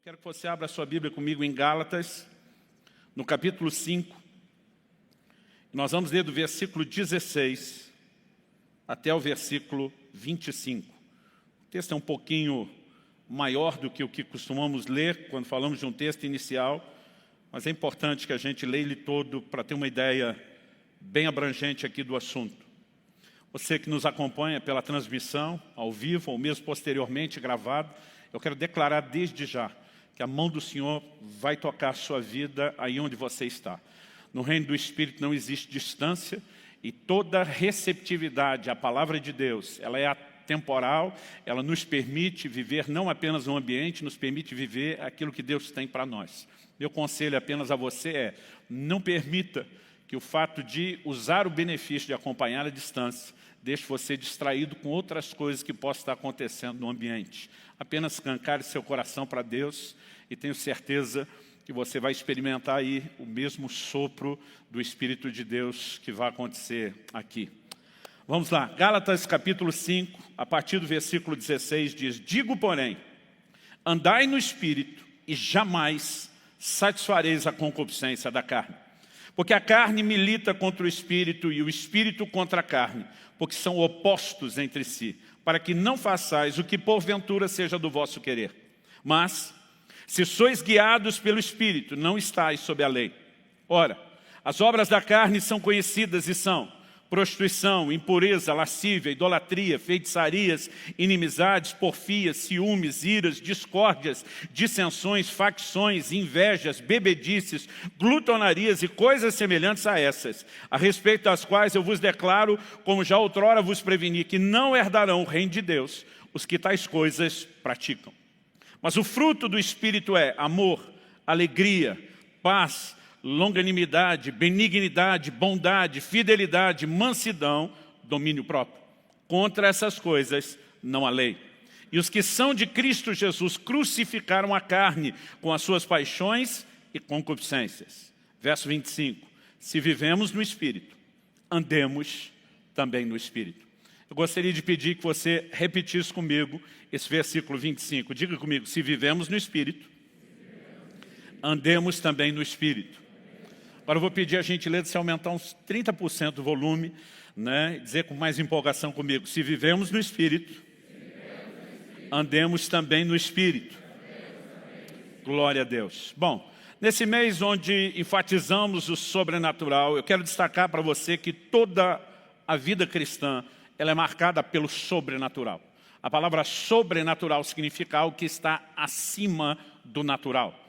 Quero que você abra a sua Bíblia comigo em Gálatas, no capítulo 5. Nós vamos ler do versículo 16 até o versículo 25. O texto é um pouquinho maior do que o que costumamos ler quando falamos de um texto inicial, mas é importante que a gente leia ele todo para ter uma ideia bem abrangente aqui do assunto. Você que nos acompanha pela transmissão, ao vivo, ou mesmo posteriormente gravado, eu quero declarar desde já que a mão do Senhor vai tocar a sua vida aí onde você está. No reino do Espírito não existe distância e toda receptividade à palavra de Deus, ela é atemporal, ela nos permite viver não apenas no ambiente, nos permite viver aquilo que Deus tem para nós. Meu conselho apenas a você é, não permita que o fato de usar o benefício de acompanhar a distância deixe você distraído com outras coisas que possam estar acontecendo no ambiente. Apenas escancare seu coração para Deus e tenho certeza que você vai experimentar aí o mesmo sopro do Espírito de Deus que vai acontecer aqui. Vamos lá, Gálatas capítulo 5, a partir do versículo 16 diz: Digo, porém, andai no Espírito e jamais satisfareis a concupiscência da carne. Porque a carne milita contra o Espírito e o Espírito contra a carne, porque são opostos entre si, para que não façais o que porventura seja do vosso querer. Mas, se sois guiados pelo Espírito, não estáis sob a lei. Ora, as obras da carne são conhecidas e são prostituição, impureza, lascívia, idolatria, feitiçarias, inimizades, porfias, ciúmes, iras, discórdias, dissensões, facções, invejas, bebedices, glutonarias e coisas semelhantes a essas, a respeito das quais eu vos declaro, como já outrora vos preveni, que não herdarão o reino de Deus os que tais coisas praticam. Mas o fruto do Espírito é amor, alegria, paz, longanimidade, benignidade, bondade, fidelidade, mansidão, domínio próprio. Contra essas coisas não há lei. E os que são de Cristo Jesus crucificaram a carne com as suas paixões e concupiscências. Verso 25. Se vivemos no Espírito, andemos também no Espírito. Eu gostaria de pedir que você repetisse comigo esse versículo 25. Diga comigo, se vivemos no Espírito, andemos também no Espírito. Agora eu vou pedir a gentileza de se aumentar uns 30% do volume, né? Dizer com mais empolgação comigo, se vivemos no Espírito, andemos também no Espírito. Glória a Deus. Bom, nesse mês onde enfatizamos o sobrenatural, eu quero destacar para você que toda a vida cristã ela é marcada pelo sobrenatural. A palavra sobrenatural significa algo que está acima do natural.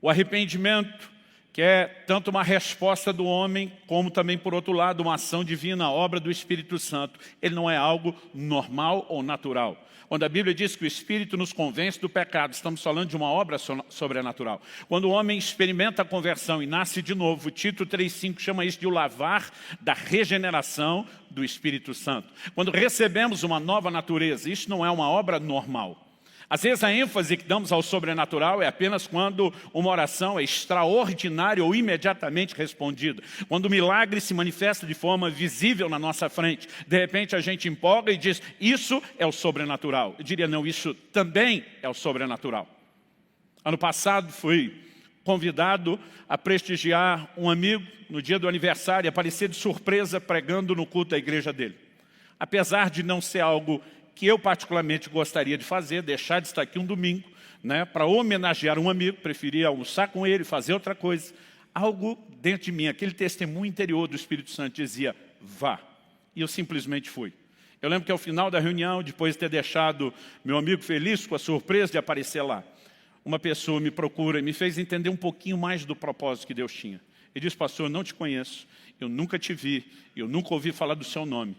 O arrependimento, que é tanto uma resposta do homem, como também, por outro lado, uma ação divina, a obra do Espírito Santo. Ele não é algo normal ou natural. Quando a Bíblia diz que o Espírito nos convence do pecado, estamos falando de uma obra sobrenatural. Quando o homem experimenta a conversão e nasce de novo, o Tito 3,5 chama isso de o lavar da regeneração do Espírito Santo. Quando recebemos uma nova natureza, isso não é uma obra normal. Às vezes a ênfase que damos ao sobrenatural é apenas quando uma oração é extraordinária ou imediatamente respondida. Quando o milagre se manifesta de forma visível na nossa frente. De repente a gente empolga e diz, isso é o sobrenatural. Eu diria, não, isso também é o sobrenatural. Ano passado fui convidado a prestigiar um amigo no dia do aniversário e aparecer de surpresa pregando no culto da igreja dele. Apesar de não ser algo que eu particularmente gostaria de fazer, deixar de estar aqui um domingo, né, para homenagear um amigo, preferia almoçar com ele, fazer outra coisa. Algo dentro de mim, aquele testemunho interior do Espírito Santo dizia, vá. E eu simplesmente fui. Eu lembro que ao final da reunião, depois de ter deixado meu amigo feliz com a surpresa de aparecer lá, uma pessoa me procura e me fez entender um pouquinho mais do propósito que Deus tinha. Ele disse, pastor, eu não te conheço, eu nunca te vi, eu nunca ouvi falar do seu nome,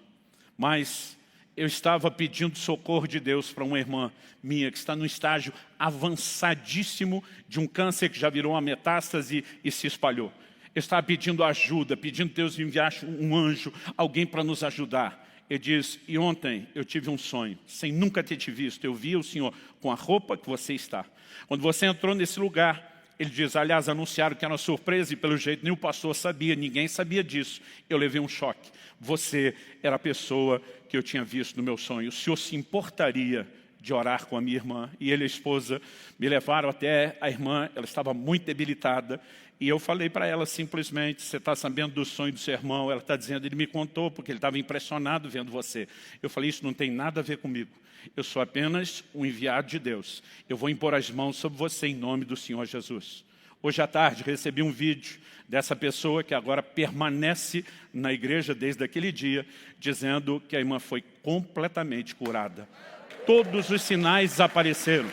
mas eu estava pedindo socorro de Deus para uma irmã minha que está no estágio avançadíssimo de um câncer que já virou uma metástase e se espalhou. Eu estava pedindo ajuda, pedindo que Deus enviasse um anjo, alguém para nos ajudar. Ele diz, e ontem eu tive um sonho, sem nunca ter te visto, eu vi o Senhor com a roupa que você está. Quando você entrou nesse lugar, ele diz, aliás, anunciaram que era uma surpresa e pelo jeito nem o pastor sabia, ninguém sabia disso. Eu levei um choque. Você era a pessoa que eu tinha visto no meu sonho. O Senhor se importaria de orar com a minha irmã. E ele e a esposa me levaram até a irmã, ela estava muito debilitada. E eu falei para ela simplesmente, você está sabendo do sonho do seu irmão? Ela está dizendo, ele me contou porque ele estava impressionado vendo você. Eu falei, isso não tem nada a ver comigo. Eu sou apenas um enviado de Deus. Eu vou impor as mãos sobre você em nome do Senhor Jesus. Hoje à tarde recebi um vídeo dessa pessoa que agora permanece na igreja desde aquele dia, dizendo que a irmã foi completamente curada. Todos os sinais desapareceram.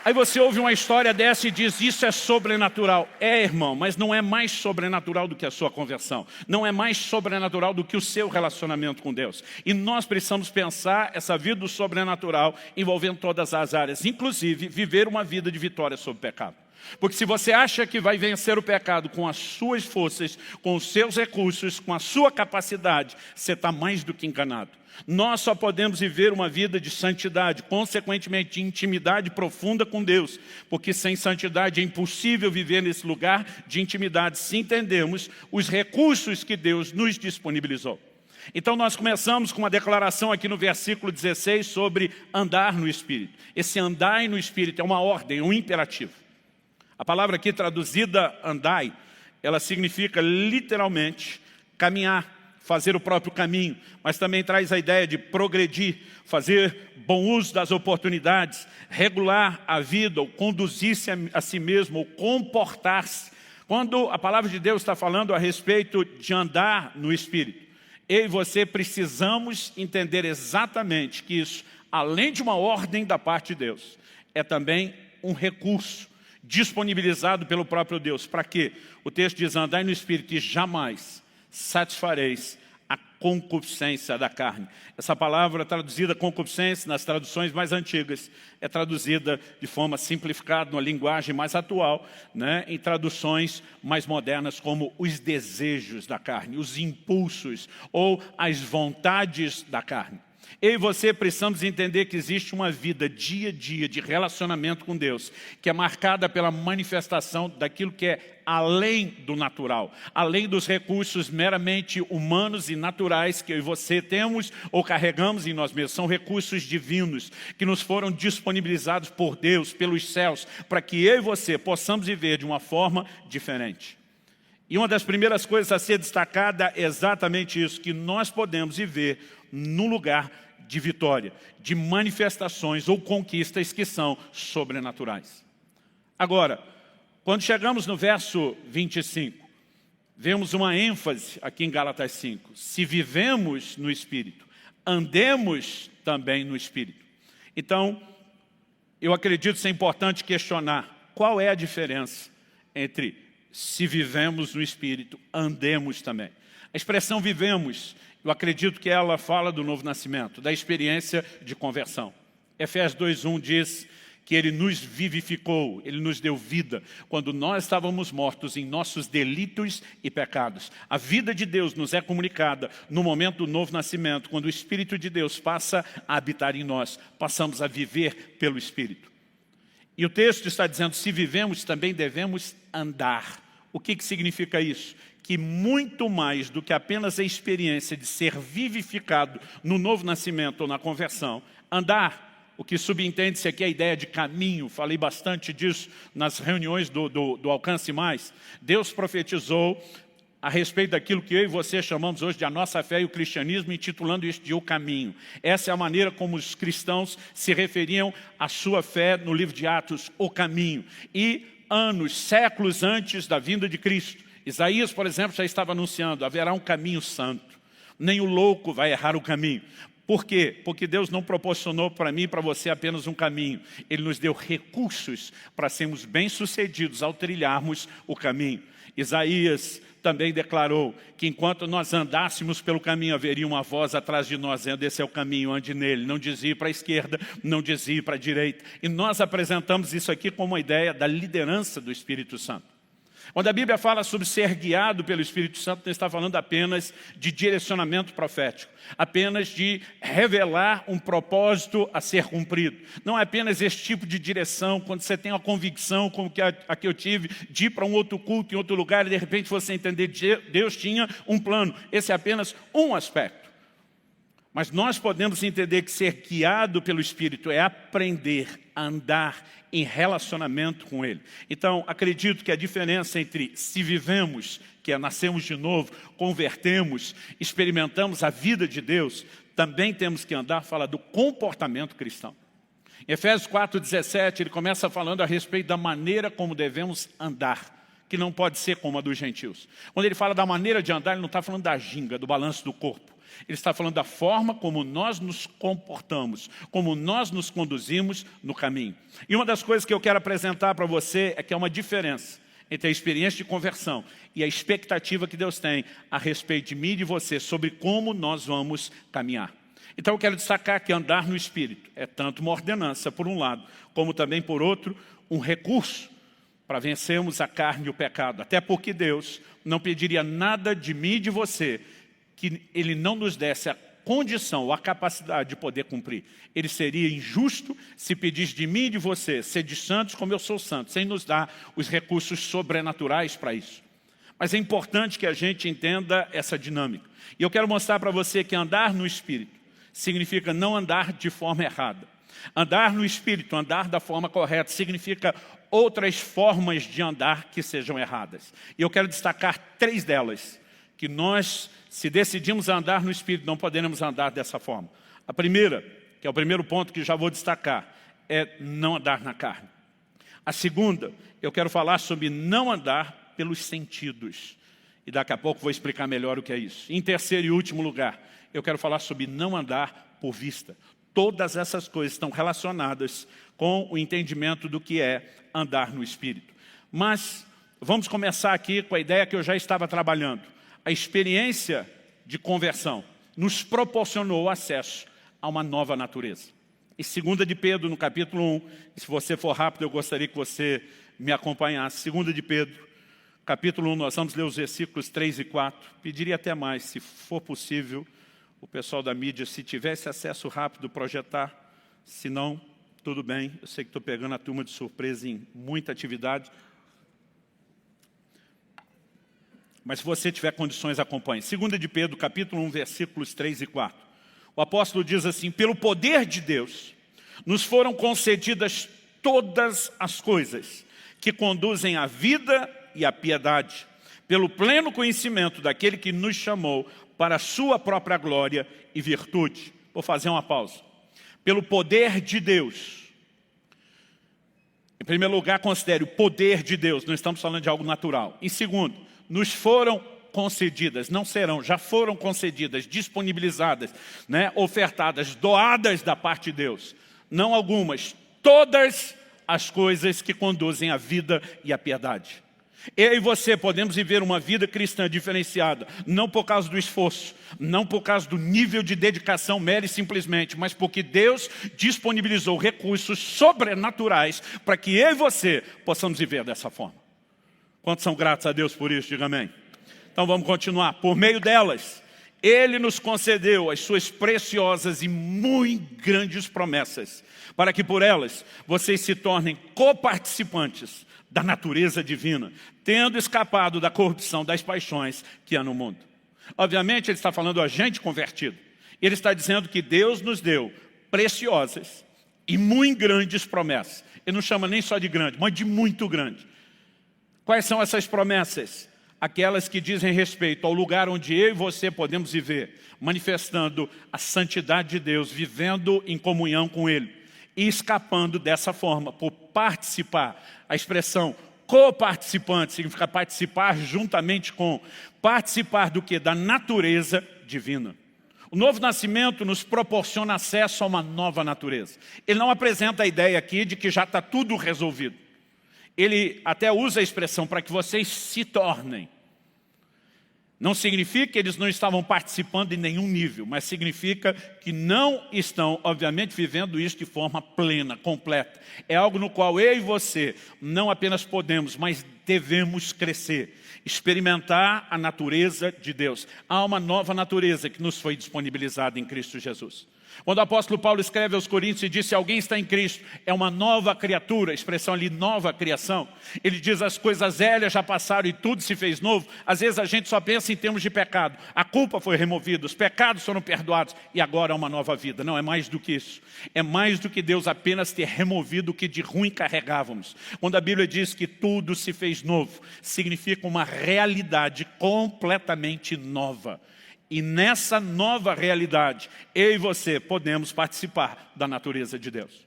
Aí você ouve uma história dessa e diz, isso é sobrenatural. É, irmão, mas não é mais sobrenatural do que a sua conversão. Não é mais sobrenatural do que o seu relacionamento com Deus. E nós precisamos pensar essa vida do sobrenatural envolvendo todas as áreas, inclusive viver uma vida de vitória sobre o pecado. Porque se você acha que vai vencer o pecado com as suas forças, com os seus recursos, com a sua capacidade, você está mais do que enganado. Nós só podemos viver uma vida de santidade, consequentemente de intimidade profunda com Deus, porque sem santidade é impossível viver nesse lugar de intimidade se entendermos os recursos que Deus nos disponibilizou. Então nós começamos com uma declaração aqui no versículo 16 sobre andar no Espírito. Esse andar no Espírito é uma ordem, um imperativo. A palavra aqui traduzida andai, ela significa literalmente caminhar, fazer o próprio caminho, mas também traz a ideia de progredir, fazer bom uso das oportunidades, regular a vida, ou conduzir-se a si mesmo, ou comportar-se. Quando a palavra de Deus está falando a respeito de andar no Espírito, eu e você precisamos entender exatamente que isso, além de uma ordem da parte de Deus, é também um recurso disponibilizado pelo próprio Deus. Para quê? O texto diz, andai no Espírito e jamais satisfareis a concupiscência da carne. Essa palavra traduzida concupiscência nas traduções mais antigas é traduzida de forma simplificada, numa linguagem mais atual, né, em traduções mais modernas como os desejos da carne, os impulsos ou as vontades da carne. Eu e você precisamos entender que existe uma vida dia a dia de relacionamento com Deus, que é marcada pela manifestação daquilo que é além do natural, além dos recursos meramente humanos e naturais que eu e você temos ou carregamos em nós mesmos. São recursos divinos que nos foram disponibilizados por Deus, pelos céus, para que eu e você possamos viver de uma forma diferente. E uma das primeiras coisas a ser destacada é exatamente isso, que nós podemos viver num lugar de vitória, de manifestações ou conquistas que são sobrenaturais. Agora, quando chegamos no verso 25, vemos uma ênfase aqui em Gálatas 5. Se vivemos no Espírito, andemos também no Espírito. Então, eu acredito ser importante questionar qual é a diferença entre se vivemos no Espírito, andemos também. A expressão vivemos, eu acredito que ela fala do novo nascimento, da experiência de conversão. Efésios 2:1 diz que Ele nos vivificou, Ele nos deu vida, quando nós estávamos mortos em nossos delitos e pecados. A vida de Deus nos é comunicada no momento do novo nascimento, quando o Espírito de Deus passa a habitar em nós, passamos a viver pelo Espírito. E o texto está dizendo, se vivemos, também devemos andar. O que significa isso? Que muito mais do que apenas a experiência de ser vivificado no novo nascimento ou na conversão, andar, o que subentende-se aqui é a ideia de caminho. Falei bastante disso nas reuniões do Alcance Mais. Deus profetizou a respeito daquilo que eu e você chamamos hoje de a nossa fé e o cristianismo, intitulando isso de o caminho. Essa é a maneira como os cristãos se referiam à sua fé no livro de Atos, o caminho. E anos, séculos antes da vinda de Cristo, Isaías, por exemplo, já estava anunciando, haverá um caminho santo. Nem o louco vai errar o caminho. Por quê? Porque Deus não proporcionou para mim e para você apenas um caminho. Ele nos deu recursos para sermos bem-sucedidos ao trilharmos o caminho. Isaías também declarou que enquanto nós andássemos pelo caminho, haveria uma voz atrás de nós, dizendo, esse é o caminho, ande nele. Não dizia para a esquerda, não dizia para a direita. E nós apresentamos isso aqui como uma ideia da liderança do Espírito Santo. Quando a Bíblia fala sobre ser guiado pelo Espírito Santo, não está falando apenas de direcionamento profético, apenas de revelar um propósito a ser cumprido. Não é apenas esse tipo de direção, quando você tem uma convicção, como a que eu tive, de ir para um outro culto, em outro lugar, e de repente você entender que Deus tinha um plano. Esse é apenas um aspecto. Mas nós podemos entender que ser guiado pelo Espírito é aprender a andar em relacionamento com Ele. Então, acredito que a diferença entre se vivemos, que é nascemos de novo, convertemos, experimentamos a vida de Deus, também temos que andar, fala do comportamento cristão. Em Efésios 4,17, ele começa falando a respeito da maneira como devemos andar, que não pode ser como a dos gentios. Quando ele fala da maneira de andar, ele não está falando da ginga, do balanço do corpo. Ele está falando da forma como nós nos comportamos, como nós nos conduzimos no caminho. E uma das coisas que eu quero apresentar para você é que há uma diferença entre a experiência de conversão e a expectativa que Deus tem a respeito de mim e de você sobre como nós vamos caminhar. Então eu quero destacar que andar no Espírito é tanto uma ordenança, por um lado, como também, por outro, um recurso para vencermos a carne e o pecado. Até porque Deus não pediria nada de mim e de você que Ele não nos desse a condição ou a capacidade de poder cumprir. Ele seria injusto se pedisse de mim e de você ser de santos como eu sou santo, sem nos dar os recursos sobrenaturais para isso. Mas é importante que a gente entenda essa dinâmica. E eu quero mostrar para você que andar no Espírito significa não andar de forma errada. Andar no Espírito, andar da forma correta, significa outras formas de andar que sejam erradas. E eu quero destacar 3 delas, que nós, se decidimos andar no Espírito, não poderemos andar dessa forma. A primeira, que é o primeiro ponto que já vou destacar, é não andar na carne. A segunda, eu quero falar sobre não andar pelos sentidos. E daqui a pouco vou explicar melhor o que é isso. Em terceiro e último lugar, eu quero falar sobre não andar por vista. Todas essas coisas estão relacionadas com o entendimento do que é andar no Espírito. Mas vamos começar aqui com a ideia que eu já estava trabalhando. A experiência de conversão nos proporcionou acesso a uma nova natureza. Em 2 de Pedro, no capítulo 1, e se você for rápido, eu gostaria que você me acompanhasse. 2 de Pedro, capítulo 1, nós vamos ler os versículos 3 e 4. Pediria até mais, se for possível, o pessoal da mídia, se tivesse acesso rápido, projetar. Se não, tudo bem. Eu sei que estou pegando a turma de surpresa em muita atividade. Mas se você tiver condições, acompanhe. 2 de Pedro, capítulo 1, versículos 3 e 4. O apóstolo diz assim: pelo poder de Deus, nos foram concedidas todas as coisas que conduzem à vida e à piedade, pelo pleno conhecimento daquele que nos chamou para a sua própria glória e virtude. Vou fazer uma pausa. Pelo poder de Deus. Em primeiro lugar, considere o poder de Deus. Não estamos falando de algo natural. Em segundo, nos foram concedidas, não serão, já foram concedidas, disponibilizadas, ofertadas, doadas da parte de Deus. Não algumas, todas as coisas que conduzem à vida e à piedade. Eu e você podemos viver uma vida cristã diferenciada, não por causa do esforço, não por causa do nível de dedicação mera e simplesmente, mas porque Deus disponibilizou recursos sobrenaturais para que eu e você possamos viver dessa forma. Quantos são gratos a Deus por isso? Diga amém. Então vamos continuar. Por meio delas, Ele nos concedeu as suas preciosas e muito grandes promessas, para que por elas vocês se tornem coparticipantes da natureza divina, tendo escapado da corrupção das paixões que há no mundo. Obviamente ele está falando a gente convertido. Ele está dizendo que Deus nos deu preciosas e muito grandes promessas. Ele não chama nem só de grande, mas de muito grande. Quais são essas promessas? Aquelas que dizem respeito ao lugar onde eu e você podemos viver, manifestando a santidade de Deus, vivendo em comunhão com Ele e escapando dessa forma, por participar. A expressão coparticipante significa participar juntamente com. Participar do quê? Da natureza divina. O novo nascimento nos proporciona acesso a uma nova natureza. Ele não apresenta a ideia aqui de que já está tudo resolvido. Ele até usa a expressão para que vocês se tornem. Não significa que eles não estavam participando em nenhum nível, mas significa que não estão, obviamente, vivendo isso de forma plena, completa. É algo no qual eu e você não apenas podemos, mas devemos crescer, experimentar a natureza de Deus. Há uma nova natureza que nos foi disponibilizada em Cristo Jesus. Quando o apóstolo Paulo escreve aos Coríntios e diz: se alguém está em Cristo, é uma nova criatura, a expressão ali, nova criação. Ele diz: as coisas velhas já passaram e tudo se fez novo. Às vezes a gente só pensa em termos de pecado. A culpa foi removida, os pecados foram perdoados e agora é uma nova vida. Não, é mais do que isso. É mais do que Deus apenas ter removido o que de ruim carregávamos. Quando a Bíblia diz que tudo se fez novo, significa uma realidade completamente nova. E nessa nova realidade, eu e você podemos participar da natureza de Deus.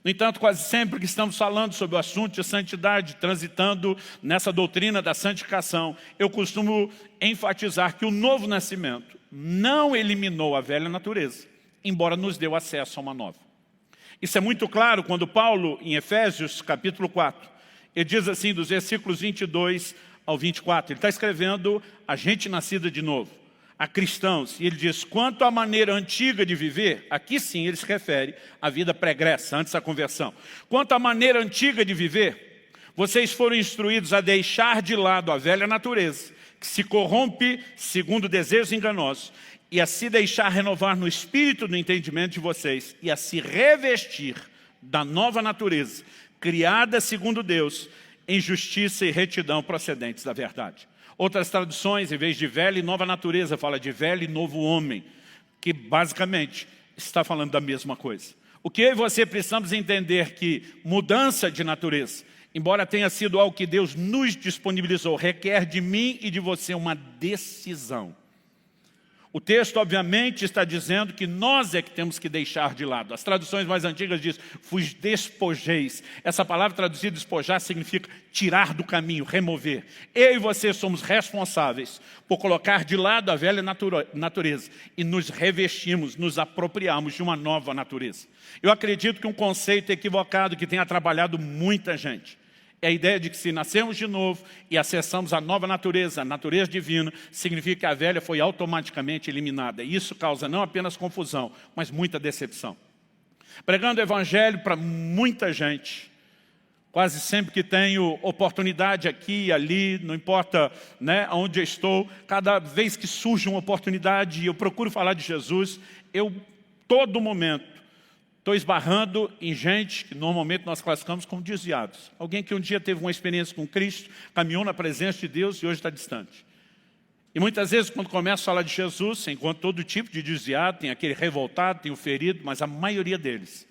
No entanto, quase sempre que estamos falando sobre o assunto de santidade, transitando nessa doutrina da santificação, eu costumo enfatizar que o novo nascimento não eliminou a velha natureza, embora nos deu acesso a uma nova. Isso é muito claro quando Paulo, em Efésios capítulo 4, ele diz assim, dos versículos 22 ao 24, ele está escrevendo a gente nascida de novo, a cristãos, e ele diz: quanto à maneira antiga de viver, aqui sim ele se refere à vida pregressa, antes da conversão. Quanto à maneira antiga de viver, vocês foram instruídos a deixar de lado a velha natureza, que se corrompe segundo desejos enganosos, e a se deixar renovar no espírito do entendimento de vocês, e a se revestir da nova natureza, criada segundo Deus, em justiça e retidão procedentes da verdade. Outras traduções, em vez de velha e nova natureza, fala de velho e novo homem, que basicamente está falando da mesma coisa. O que eu e você precisamos entender que mudança de natureza, embora tenha sido algo que Deus nos disponibilizou, requer de mim e de você uma decisão. O texto, obviamente, está dizendo que nós é que temos que deixar de lado. As traduções mais antigas dizem: vos despojeis. Essa palavra traduzida, despojar, significa tirar do caminho, remover. Eu e você somos responsáveis por colocar de lado a velha natureza e nos revestimos, nos apropriamos de uma nova natureza. Eu acredito que um conceito equivocado que tem atrapalhado muita gente é a ideia de que se nascemos de novo e acessamos a nova natureza, a natureza divina, significa que a velha foi automaticamente eliminada. E isso causa não apenas confusão, mas muita decepção. Pregando o evangelho para muita gente, quase sempre que tenho oportunidade aqui e ali, não importa, né, onde eu estou, cada vez que surge uma oportunidade e eu procuro falar de Jesus, eu, todo momento, estou esbarrando em gente que normalmente nós classificamos como desviados. Alguém que um dia teve uma experiência com Cristo, caminhou na presença de Deus e hoje está distante. E muitas vezes, quando começo a falar de Jesus, você encontra todo tipo de desviado, tem aquele revoltado, tem o ferido, mas a maioria deles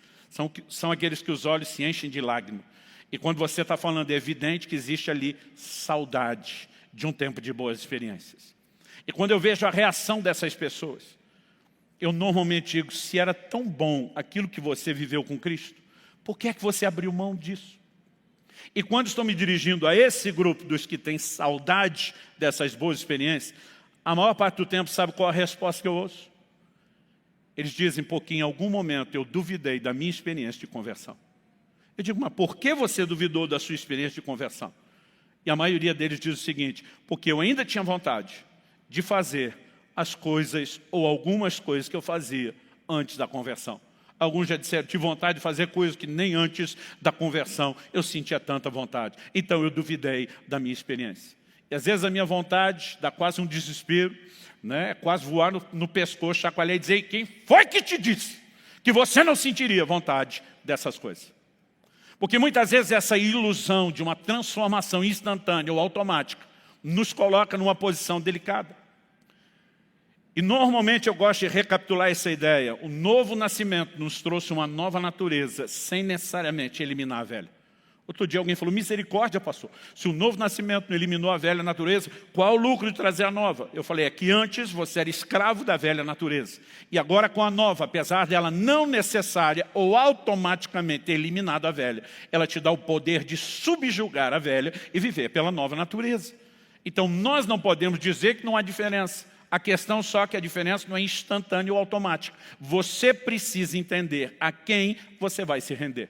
são aqueles que os olhos se enchem de lágrimas. E quando você está falando, é evidente que existe ali saudade de um tempo de boas experiências. E quando eu vejo a reação dessas pessoas, eu normalmente digo: se era tão bom aquilo que você viveu com Cristo, por que é que você abriu mão disso? E quando estou me dirigindo a esse grupo dos que têm saudade dessas boas experiências, a maior parte do tempo, sabe qual a resposta que eu ouço? Eles dizem: porque em algum momento eu duvidei da minha experiência de conversão. Eu digo: mas por que você duvidou da sua experiência de conversão? E a maioria deles diz o seguinte: porque eu ainda tinha vontade de fazer as coisas ou algumas coisas que eu fazia antes da conversão. Alguns já disseram: tive vontade de fazer coisas que nem antes da conversão eu sentia tanta vontade. Então eu duvidei da minha experiência. E às vezes a minha vontade dá quase um desespero, né? Quase voar no pescoço, chacoalhar e dizer: quem foi que te disse que você não sentiria vontade dessas coisas? Porque muitas vezes essa ilusão de uma transformação instantânea ou automática nos coloca numa posição delicada. E normalmente eu gosto de recapitular essa ideia. O novo nascimento nos trouxe uma nova natureza, sem necessariamente eliminar a velha. Outro dia alguém falou: misericórdia, pastor, se o novo nascimento não eliminou a velha natureza, qual o lucro de trazer a nova? Eu falei: é que antes você era escravo da velha natureza. E agora com a nova, apesar dela não necessária ou automaticamente ter eliminado a velha, ela te dá o poder de subjugar a velha e viver pela nova natureza. Então nós não podemos dizer que não há diferença. A questão só que a diferença não é instantânea ou automática. Você precisa entender a quem você vai se render.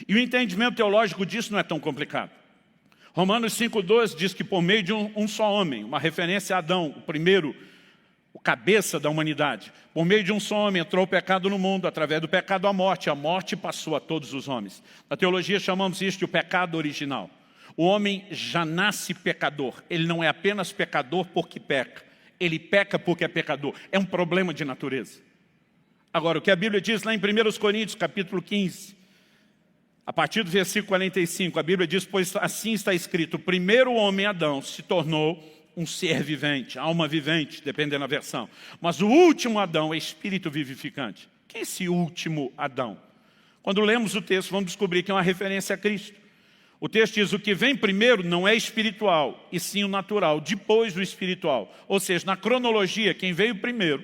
E o entendimento teológico disso não é tão complicado. Romanos 5,12 diz que por meio de um só homem, uma referência a Adão, o primeiro, o cabeça da humanidade, por meio de um só homem entrou o pecado no mundo, através do pecado a morte passou a todos os homens. Na teologia chamamos isso de o pecado original. O homem já nasce pecador, ele não é apenas pecador porque peca. Ele peca porque é pecador. É um problema de natureza. Agora, o que a Bíblia diz lá em 1 Coríntios, capítulo 15, a partir do versículo 45, a Bíblia diz: pois assim está escrito, o primeiro homem, Adão, se tornou um ser vivente, alma vivente, dependendo da versão. Mas o último Adão é espírito vivificante. Quem é esse último Adão? Quando lemos o texto, vamos descobrir que é uma referência a Cristo. O texto diz: o que vem primeiro não é espiritual, e sim o natural, depois o espiritual. Ou seja, na cronologia, quem veio primeiro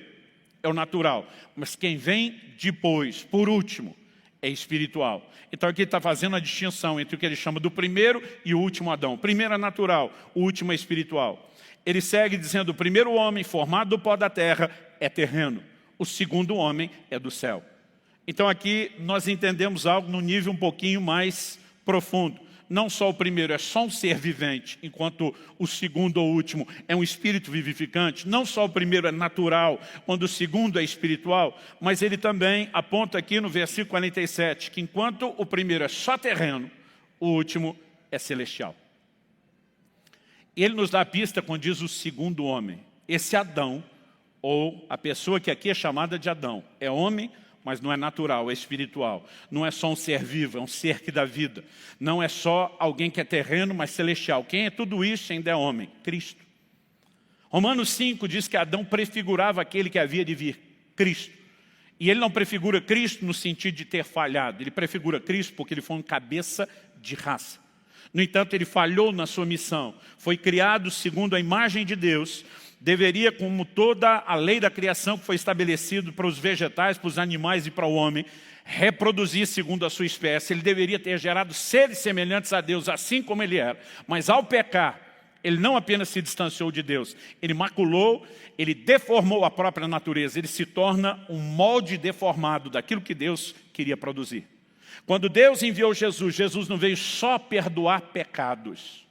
é o natural, mas quem vem depois, por último, é espiritual. Então aqui ele está fazendo a distinção entre o que ele chama do primeiro e o último Adão. O primeiro é natural, o último é espiritual. Ele segue dizendo: o primeiro homem, formado do pó da terra, é terreno. O segundo homem é do céu. Então aqui nós entendemos algo no nível um pouquinho mais profundo. Não só o primeiro é só um ser vivente, enquanto o segundo ou último é um espírito vivificante. Não só o primeiro é natural, quando o segundo é espiritual, mas ele também aponta aqui no versículo 47, que enquanto o primeiro é só terreno, o último é celestial. Ele nos dá a pista quando diz o segundo homem. Esse Adão, ou a pessoa que aqui é chamada de Adão, é homem, mas não é natural, é espiritual. Não é só um ser vivo, é um ser que dá vida. Não é só alguém que é terreno, mas celestial. Quem é tudo isso ainda é homem? Cristo. Romanos 5 diz que Adão prefigurava aquele que havia de vir, Cristo. E ele não prefigura Cristo no sentido de ter falhado. Ele prefigura Cristo porque ele foi um cabeça de raça. No entanto, ele falhou na sua missão. Foi criado segundo a imagem de Deus. Deveria, como toda a lei da criação que foi estabelecido para os vegetais, para os animais e para o homem, reproduzir segundo a sua espécie. Ele deveria ter gerado seres semelhantes a Deus, assim como ele era. Mas ao pecar, ele não apenas se distanciou de Deus, ele maculou, ele deformou a própria natureza. Ele se torna um molde deformado daquilo que Deus queria produzir. Quando Deus enviou Jesus, Jesus não veio só perdoar pecados.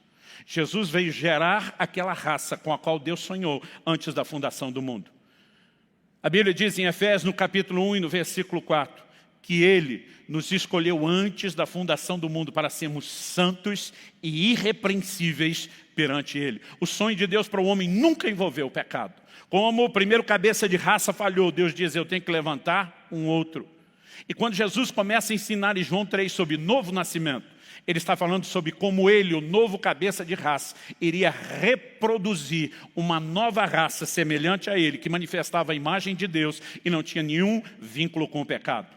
Jesus veio gerar aquela raça com a qual Deus sonhou antes da fundação do mundo. A Bíblia diz em Efésios, no capítulo 1 e no versículo 4, que Ele nos escolheu antes da fundação do mundo para sermos santos e irrepreensíveis perante Ele. O sonho de Deus para o homem nunca envolveu o pecado. Como o primeiro cabeça de raça falhou, Deus diz: eu tenho que levantar um outro. E quando Jesus começa a ensinar em João 3 sobre novo nascimento, ele está falando sobre como ele, o novo cabeça de raça, iria reproduzir uma nova raça semelhante a ele, que manifestava a imagem de Deus e não tinha nenhum vínculo com o pecado.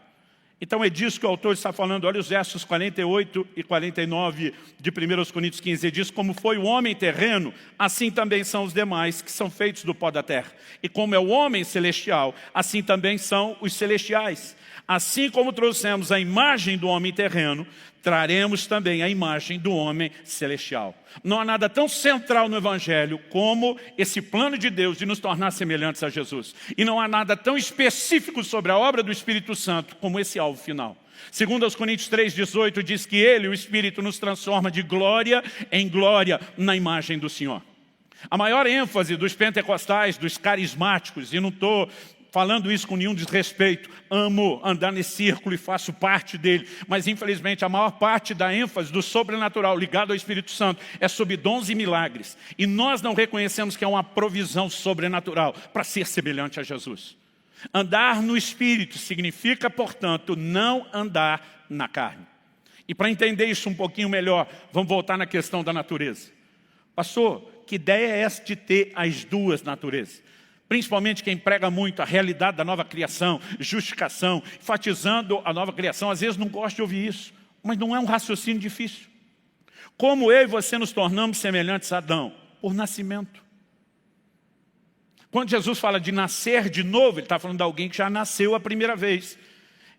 Então é disso que o autor está falando. Olha os versos 48 e 49 de 1 Coríntios 15. Ele diz: como foi o homem terreno, assim também são os demais que são feitos do pó da terra. E como é o homem celestial, assim também são os celestiais. Assim como trouxemos a imagem do homem terreno, traremos também a imagem do homem celestial. Não há nada tão central no Evangelho como esse plano de Deus de nos tornar semelhantes a Jesus. E não há nada tão específico sobre a obra do Espírito Santo como esse alvo final. Segundo aos Coríntios 3,18 diz que Ele, o Espírito, nos transforma de glória em glória na imagem do Senhor. A maior ênfase dos pentecostais, dos carismáticos, e não estou falando isso com nenhum desrespeito, amo andar nesse círculo e faço parte dele, mas infelizmente a maior parte da ênfase do sobrenatural ligado ao Espírito Santo é sobre dons e milagres. E nós não reconhecemos que é uma provisão sobrenatural para ser semelhante a Jesus. Andar no Espírito significa, portanto, não andar na carne. E para entender isso um pouquinho melhor, vamos voltar na questão da natureza. Pastor, que ideia é essa de ter as duas naturezas? Principalmente quem prega muito a realidade da nova criação, justificação, enfatizando a nova criação, às vezes não gosta de ouvir isso, mas não é um raciocínio difícil. Como eu e você nos tornamos semelhantes a Adão? Por nascimento. Quando Jesus fala de nascer de novo, ele está falando de alguém que já nasceu a primeira vez.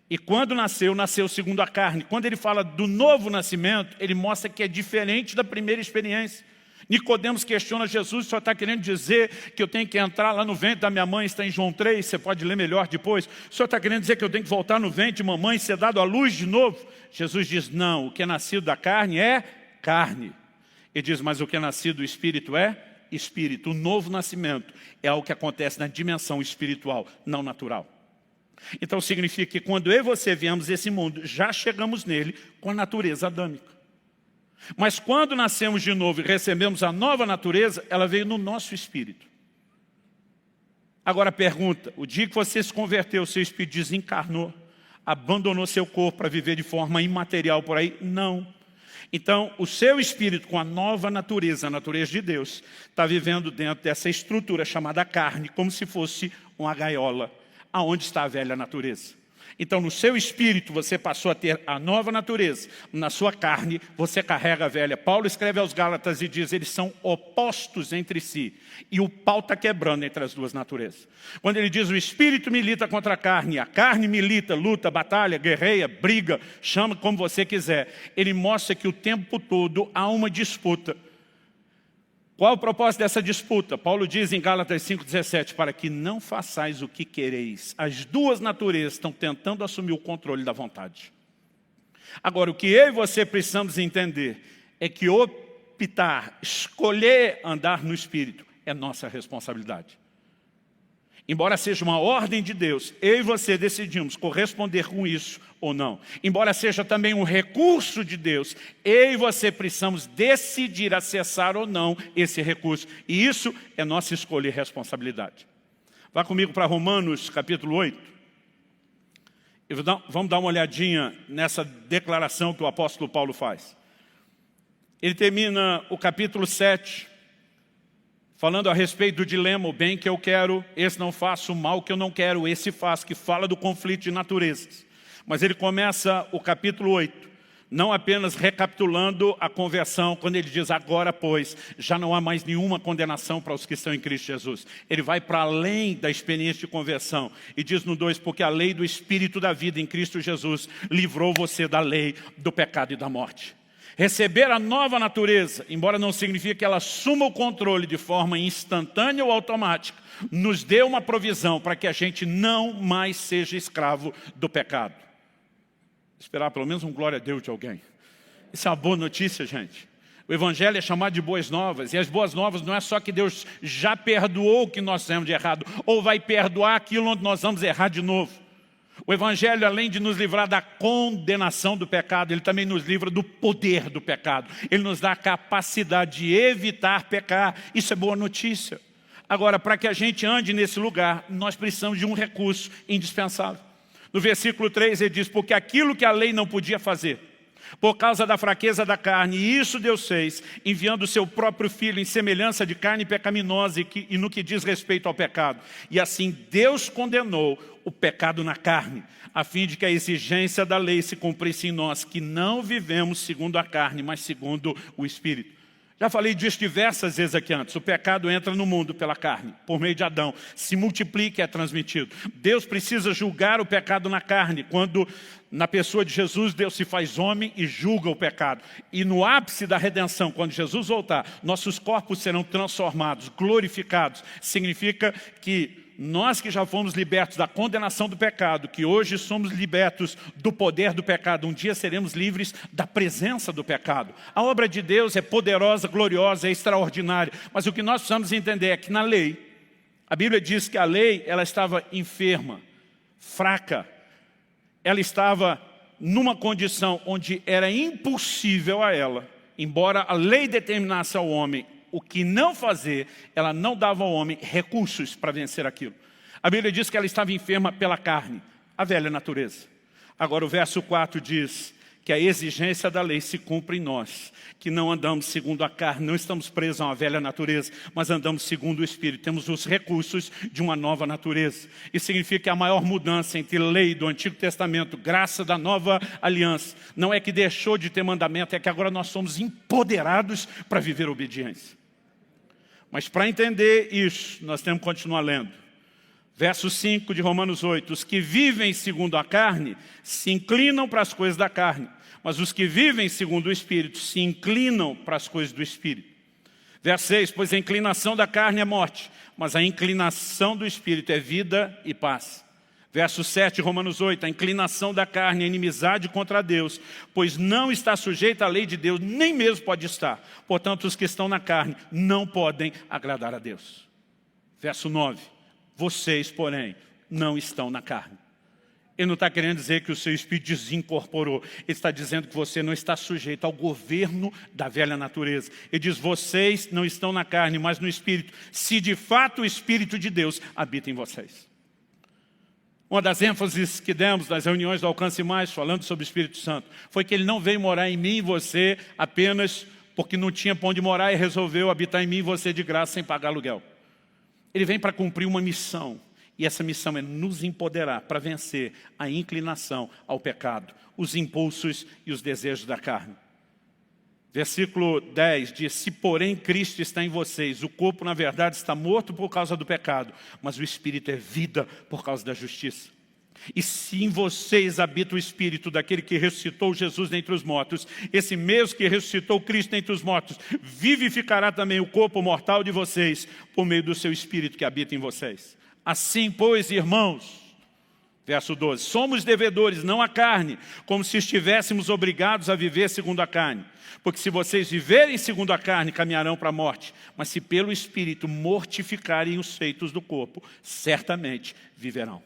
E quando nasceu, nasceu segundo a carne. Quando ele fala do novo nascimento, ele mostra que é diferente da primeira experiência. Nicodemos questiona Jesus: o senhor está querendo dizer que eu tenho que entrar lá no ventre da minha mãe? Está em João 3, você pode ler melhor depois. O senhor está querendo dizer que eu tenho que voltar no ventre de mamãe e ser dado à luz de novo? Jesus diz: não, o que é nascido da carne é carne. Ele diz: mas o que é nascido do Espírito é Espírito. O novo nascimento é algo que acontece na dimensão espiritual, não natural. Então significa que quando eu e você viemos a esse mundo, já chegamos nele com a natureza adâmica. Mas quando nascemos de novo e recebemos a nova natureza, ela veio no nosso espírito. Agora pergunta, o dia que você se converteu, seu espírito desencarnou, abandonou seu corpo para viver de forma imaterial por aí? Não. Então, o seu espírito com a nova natureza, a natureza de Deus, está vivendo dentro dessa estrutura chamada carne, como se fosse uma gaiola, aonde está a velha natureza. Então, no seu espírito, você passou a ter a nova natureza. Na sua carne, você carrega a velha. Paulo escreve aos Gálatas e diz, eles são opostos entre si. E o pau está quebrando entre as duas naturezas. Quando ele diz, o espírito milita contra a carne milita, luta, batalha, guerreia, briga, chama como você quiser. Ele mostra que o tempo todo há uma disputa. Qual o propósito dessa disputa? Paulo diz em Gálatas 5,17, para que não façais o que quereis. As duas naturezas estão tentando assumir o controle da vontade. Agora, o que eu e você precisamos entender é que optar, escolher andar no Espírito é nossa responsabilidade. Embora seja uma ordem de Deus, eu e você decidimos corresponder com isso ou não. Embora seja também um recurso de Deus, eu e você precisamos decidir acessar ou não esse recurso. E isso é nossa escolha e responsabilidade. Vá comigo para Romanos capítulo 8. Vamos dar uma olhadinha nessa declaração que o apóstolo Paulo faz. Ele termina o capítulo 7, falando a respeito do dilema, o bem que eu quero, esse não faço, o mal que eu não quero, esse faço, que fala do conflito de naturezas. Mas ele começa o capítulo 8, não apenas recapitulando a conversão, quando ele diz, agora, pois, já não há mais nenhuma condenação para os que estão em Cristo Jesus. Ele vai para além da experiência de conversão e diz no 2, porque a lei do Espírito da vida em Cristo Jesus livrou você da lei do pecado e da morte. Receber a nova natureza, embora não signifique que ela assuma o controle de forma instantânea ou automática, nos dê uma provisão para que a gente não mais seja escravo do pecado. Esperar pelo menos um glória a Deus de alguém. Isso é uma boa notícia, gente. O Evangelho é chamado de boas novas, e as boas novas não é só que Deus já perdoou o que nós fizemos de errado, ou vai perdoar aquilo onde nós vamos errar de novo. O Evangelho, além de nos livrar da condenação do pecado, ele também nos livra do poder do pecado. Ele nos dá a capacidade de evitar pecar. Isso é boa notícia. Agora, para que a gente ande nesse lugar, nós precisamos de um recurso indispensável. No versículo 3 ele diz, porque aquilo que a lei não podia fazer, por causa da fraqueza da carne, e isso Deus fez, enviando o seu próprio Filho em semelhança de carne pecaminosa e no que diz respeito ao pecado. E assim Deus condenou o pecado na carne, a fim de que a exigência da lei se cumprisse em nós, que não vivemos segundo a carne, mas segundo o Espírito. Já falei disso diversas vezes aqui antes. O pecado entra no mundo pela carne, por meio de Adão. Se multiplica e é transmitido. Deus precisa julgar o pecado na carne. Quando, na pessoa de Jesus, Deus se faz homem e julga o pecado. E no ápice da redenção, quando Jesus voltar, nossos corpos serão transformados, glorificados. Significa que nós que já fomos libertos da condenação do pecado, que hoje somos libertos do poder do pecado, um dia seremos livres da presença do pecado. A obra de Deus é poderosa, gloriosa, é extraordinária, mas o que nós precisamos entender é que na lei, a Bíblia diz que a lei ela estava enferma, fraca, ela estava numa condição onde era impossível a ela, embora a lei determinasse ao homem o que não fazer, ela não dava ao homem recursos para vencer aquilo. A Bíblia diz que ela estava enferma pela carne, a velha natureza. Agora o verso 4 diz que a exigência da lei se cumpre em nós, que não andamos segundo a carne, não estamos presos a uma velha natureza, mas andamos segundo o Espírito. Temos os recursos de uma nova natureza. Isso significa que a maior mudança entre lei do Antigo Testamento, graça da nova aliança, não é que deixou de ter mandamento, é que agora nós somos empoderados para viver obediência. Mas para entender isso, nós temos que continuar lendo. Verso 5 de Romanos 8. Os que vivem segundo a carne se inclinam para as coisas da carne, mas os que vivem segundo o Espírito se inclinam para as coisas do Espírito. Verso 6. Pois a inclinação da carne é morte, mas a inclinação do Espírito é vida e paz. Verso 7, Romanos 8, a inclinação da carne é inimizade contra Deus, pois não está sujeita à lei de Deus, nem mesmo pode estar. Portanto, os que estão na carne não podem agradar a Deus. Verso 9, vocês, porém, não estão na carne. Ele não está querendo dizer que o seu espírito desincorporou. Ele está dizendo que você não está sujeito ao governo da velha natureza. Ele diz, vocês não estão na carne, mas no espírito. Se de fato o Espírito de Deus habita em vocês. Uma das ênfases que demos nas reuniões do Alcance Mais, falando sobre o Espírito Santo, foi que ele não veio morar em mim e você apenas porque não tinha para onde morar e resolveu habitar em mim e você de graça sem pagar aluguel. Ele vem para cumprir uma missão. E essa missão é nos empoderar para vencer a inclinação ao pecado, os impulsos e os desejos da carne. Versículo 10 diz, se porém Cristo está em vocês, o corpo na verdade está morto por causa do pecado, mas o Espírito é vida por causa da justiça. E se em vocês habita o Espírito daquele que ressuscitou Jesus dentre os mortos, esse mesmo que ressuscitou Cristo dentre os mortos, vivificará também o corpo mortal de vocês, por meio do seu Espírito que habita em vocês. Assim, pois, irmãos, verso 12, somos devedores, não à carne, como se estivéssemos obrigados a viver segundo a carne. Porque se vocês viverem segundo a carne, caminharão para a morte. Mas se pelo Espírito mortificarem os feitos do corpo, certamente viverão.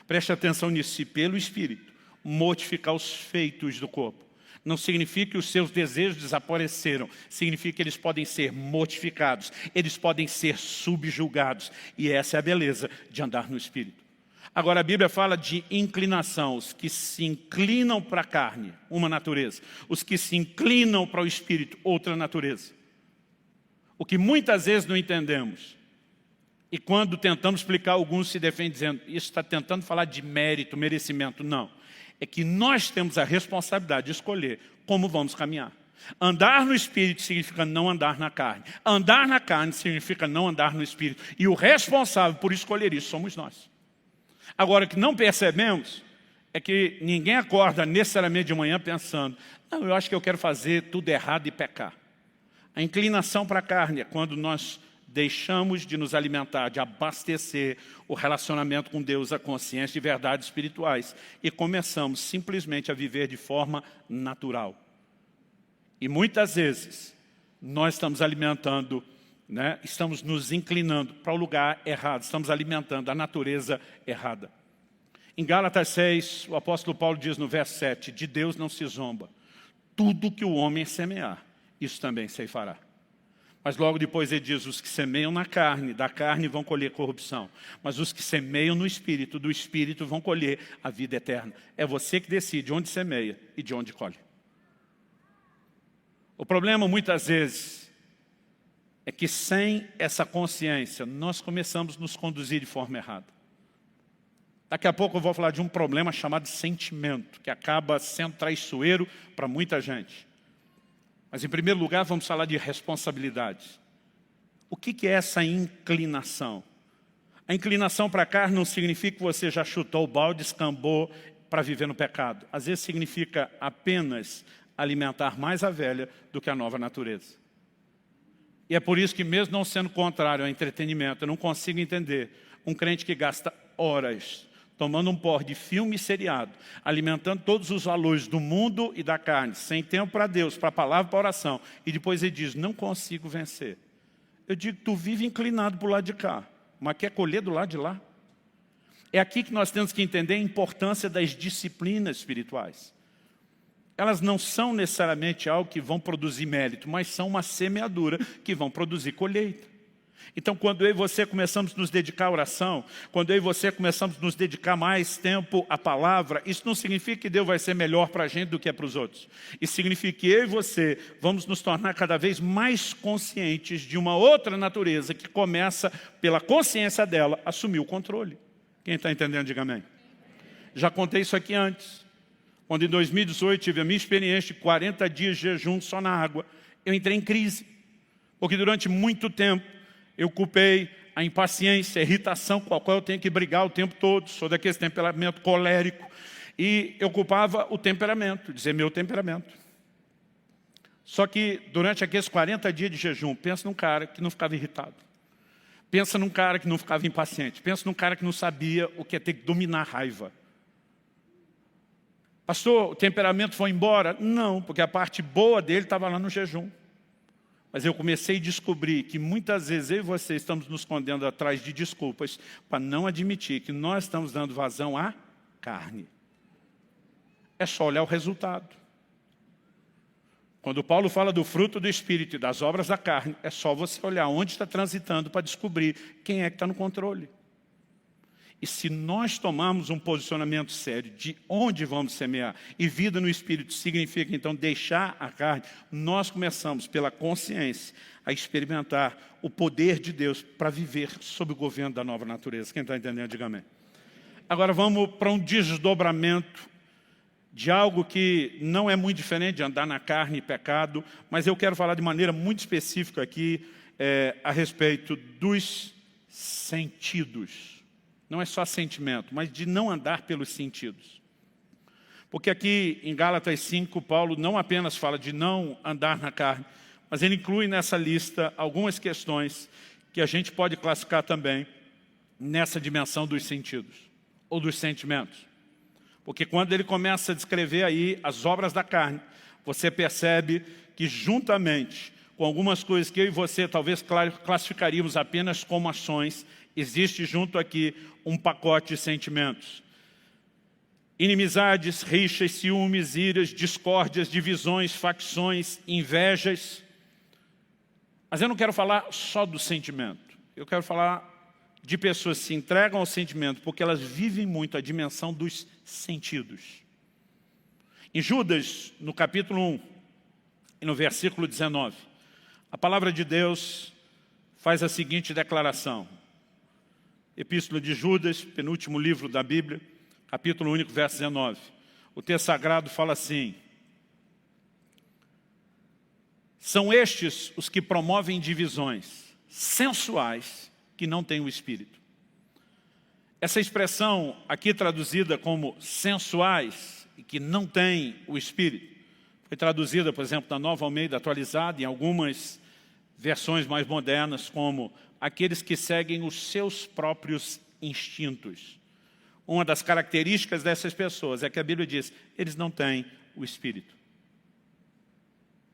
Preste atenção nisso, se pelo Espírito mortificar os feitos do corpo. Não significa que os seus desejos desapareceram, significa que eles podem ser mortificados, eles podem ser subjugados. E essa é a beleza de andar no Espírito. Agora a Bíblia fala de inclinação, os que se inclinam para a carne, uma natureza. Os que se inclinam para o Espírito, outra natureza. O que muitas vezes não entendemos. E quando tentamos explicar, alguns se defendem dizendo, isso está tentando falar de mérito, merecimento. Não. É que nós temos a responsabilidade de escolher como vamos caminhar. Andar no Espírito significa não andar na carne. Andar na carne significa não andar no Espírito. E o responsável por escolher isso somos nós. Agora, o que não percebemos é que ninguém acorda necessariamente de manhã pensando, não, eu acho que eu quero fazer tudo errado e pecar. A inclinação para a carne é quando nós deixamos de nos alimentar, de abastecer o relacionamento com Deus, a consciência de verdades espirituais e começamos simplesmente a viver de forma natural. E muitas vezes nós estamos alimentando, estamos nos inclinando para o lugar errado, estamos alimentando a natureza errada. Em Gálatas 6, o apóstolo Paulo diz no verso 7, de Deus não se zomba, tudo que o homem semear, isso também ceifará. Mas logo depois ele diz, os que semeiam na carne, da carne vão colher corrupção. Mas os que semeiam no Espírito, do Espírito vão colher a vida eterna. É você que decide onde semeia e de onde colhe. O problema muitas vezes é que sem essa consciência nós começamos a nos conduzir de forma errada. Daqui a pouco eu vou falar de um problema chamado sentimento, que acaba sendo traiçoeiro para muita gente. Mas, em primeiro lugar, vamos falar de responsabilidade. O que é essa inclinação? A inclinação para a carne não significa que você já chutou o balde, escambou para viver no pecado. Às vezes significa apenas alimentar mais a velha do que a nova natureza. E é por isso que, mesmo não sendo contrário ao entretenimento, eu não consigo entender um crente que gasta horas tomando um porre de filme e seriado, alimentando todos os valores do mundo e da carne, sem tempo para Deus, para a palavra, para a oração. E depois ele diz, não consigo vencer. Eu digo, tu vive inclinado para o lado de cá, mas quer colher do lado de lá? É aqui que nós temos que entender a importância das disciplinas espirituais. Elas não são necessariamente algo que vão produzir mérito, mas são uma semeadura que vão produzir colheita. Então, quando eu e você começamos a nos dedicar à oração, quando eu e você começamos a nos dedicar mais tempo à palavra, isso não significa que Deus vai ser melhor para a gente do que é para os outros. Isso significa que eu e você vamos nos tornar cada vez mais conscientes de uma outra natureza que começa, pela consciência dela, a assumir o controle. Quem está entendendo, diga amém. Já contei isso aqui antes. Quando em 2018 tive a minha experiência de 40 dias de jejum só na água, eu entrei em crise. Porque durante muito tempo, eu culpei a impaciência, a irritação com a qual eu tenho que brigar o tempo todo. Sou daquele temperamento colérico. E eu culpava o temperamento, dizer meu temperamento. Só que durante aqueles 40 dias de jejum, pensa num cara que não ficava irritado. Pensa num cara que não ficava impaciente. Pensa num cara que não sabia o que é ter que dominar a raiva. Pastor, o temperamento foi embora? Não, porque a parte boa dele estava lá no jejum. Mas eu comecei a descobrir que muitas vezes eu e você estamos nos escondendo atrás de desculpas para não admitir que nós estamos dando vazão à carne. É só olhar o resultado. Quando Paulo fala do fruto do Espírito e das obras da carne, é só você olhar onde está transitando para descobrir quem é que está no controle. E se nós tomarmos um posicionamento sério de onde vamos semear, e vida no Espírito significa, então, deixar a carne, nós começamos, pela consciência, a experimentar o poder de Deus para viver sob o governo da nova natureza. Quem está entendendo, diga amém. Agora vamos para um desdobramento de algo que não é muito diferente de andar na carne e pecado, mas eu quero falar de maneira muito específica aqui a respeito dos sentidos. Não é só sentimento, mas de não andar pelos sentidos. Porque aqui em Gálatas 5, Paulo não apenas fala de não andar na carne, mas ele inclui nessa lista algumas questões que a gente pode classificar também nessa dimensão dos sentidos, ou dos sentimentos. Porque quando ele começa a descrever aí as obras da carne, você percebe que juntamente com algumas coisas que eu e você talvez classificaríamos apenas como ações, existe junto aqui um pacote de sentimentos. Inimizades, rixas, ciúmes, iras, discórdias, divisões, facções, invejas. Mas eu não quero falar só do sentimento. Eu quero falar de pessoas que se entregam ao sentimento porque elas vivem muito a dimensão dos sentidos. Em Judas, no capítulo 1, e no versículo 19, a palavra de Deus faz a seguinte declaração. Epístola de Judas, penúltimo livro da Bíblia, capítulo único, verso 19. O texto sagrado fala assim: são estes os que promovem divisões sensuais que não têm o Espírito. Essa expressão aqui traduzida como sensuais e que não têm o Espírito, foi traduzida, por exemplo, na Nova Almeida Atualizada, em algumas versões mais modernas, como aqueles que seguem os seus próprios instintos. Uma das características dessas pessoas é que a Bíblia diz, eles não têm o Espírito.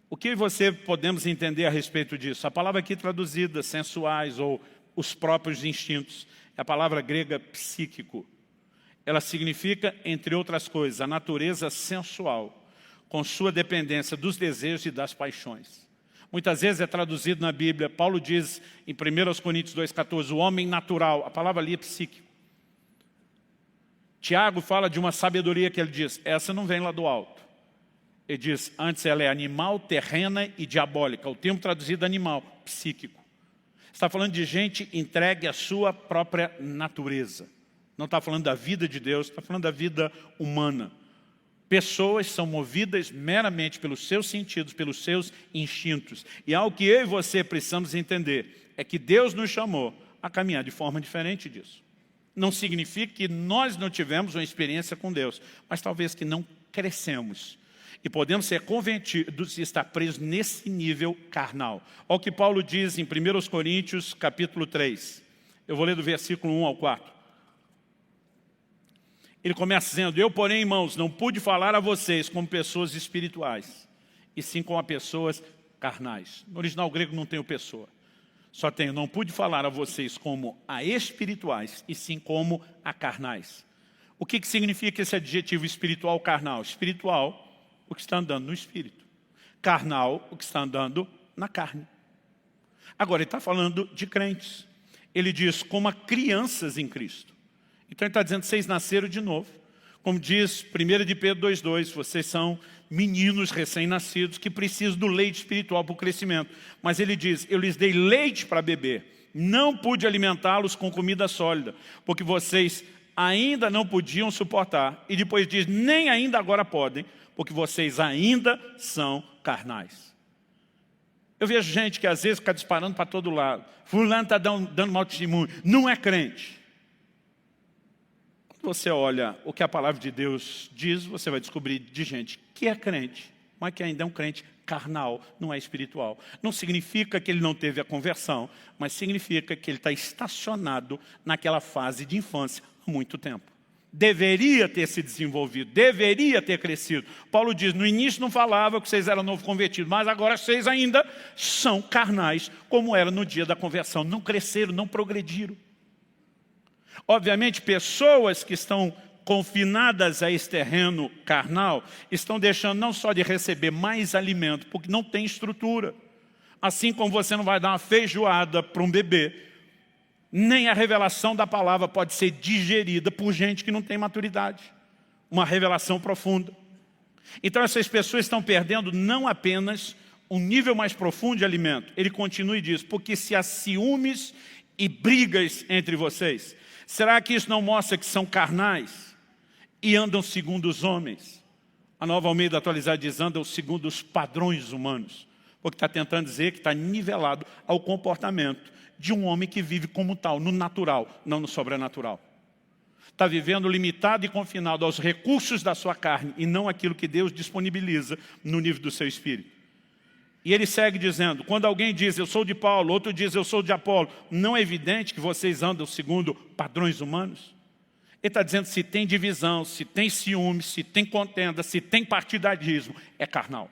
O que você podemos entender a respeito disso? A palavra aqui traduzida, sensuais ou os próprios instintos, é a palavra grega psíquico. Ela significa, entre outras coisas, a natureza sensual, com sua dependência dos desejos e das paixões. Muitas vezes é traduzido na Bíblia, Paulo diz em 1 Coríntios 2,14, o homem natural, a palavra ali é psíquico. Tiago fala de uma sabedoria que ele diz, essa não vem lá do alto. Ele diz, antes ela é animal, terrena e diabólica. O termo traduzido é animal, psíquico. Está falando de gente entregue à sua própria natureza. Não está falando da vida de Deus, está falando da vida humana. Pessoas são movidas meramente pelos seus sentidos, pelos seus instintos. E algo que eu e você precisamos entender é que Deus nos chamou a caminhar de forma diferente disso. Não significa que nós não tivemos uma experiência com Deus, mas talvez que não crescemos. E podemos ser convertidos e estar presos nesse nível carnal. Olha o que Paulo diz em 1 Coríntios, capítulo 3. Eu vou ler do versículo 1 ao 4. Ele começa dizendo, eu, porém, irmãos, não pude falar a vocês como pessoas espirituais, e sim como a pessoas carnais. No original grego não tem o pessoa. Só tem, não pude falar a vocês como a espirituais, e sim como a carnais. O que significa esse adjetivo espiritual carnal? Espiritual, o que está andando no espírito. Carnal, o que está andando na carne. Agora, ele está falando de crentes. Ele diz, como a crianças em Cristo. Então ele está dizendo, vocês nasceram de novo. Como diz 1 de Pedro 2,2, vocês são meninos recém-nascidos que precisam do leite espiritual para o crescimento. Mas ele diz, eu lhes dei leite para beber. Não pude alimentá-los com comida sólida, porque vocês ainda não podiam suportar. E depois diz, nem ainda agora podem, porque vocês ainda são carnais. Eu vejo gente que às vezes fica disparando para todo lado. Fulano está dando mau testemunho. Não é crente. Quando você olha o que a palavra de Deus diz, você vai descobrir de gente que é crente, mas que ainda é um crente carnal, não é espiritual. Não significa que ele não teve a conversão, mas significa que ele está estacionado naquela fase de infância há muito tempo. Deveria ter se desenvolvido, deveria ter crescido. Paulo diz, no início não falava que vocês eram novo convertidos, mas agora vocês ainda são carnais, como era no dia da conversão. Não cresceram, não progrediram. Obviamente, pessoas que estão confinadas a esse terreno carnal, estão deixando não só de receber mais alimento, porque não tem estrutura. Assim como você não vai dar uma feijoada para um bebê, nem a revelação da palavra pode ser digerida por gente que não tem maturidade. Uma revelação profunda. Então essas pessoas estão perdendo não apenas um nível mais profundo de alimento. Ele continua e diz, porque se há ciúmes e brigas entre vocês, será que isso não mostra que são carnais e andam segundo os homens? A Nova Almeida Atualizada diz, andam segundo os padrões humanos. Porque está tentando dizer que está nivelado ao comportamento de um homem que vive como tal, no natural, não no sobrenatural. Está vivendo limitado e confinado aos recursos da sua carne e não aquilo que Deus disponibiliza no nível do seu espírito. E ele segue dizendo, quando alguém diz, eu sou de Paulo, outro diz, eu sou de Apolo, não é evidente que vocês andam segundo padrões humanos? Ele está dizendo, se tem divisão, se tem ciúme, se tem contenda, se tem partidarismo, é carnal.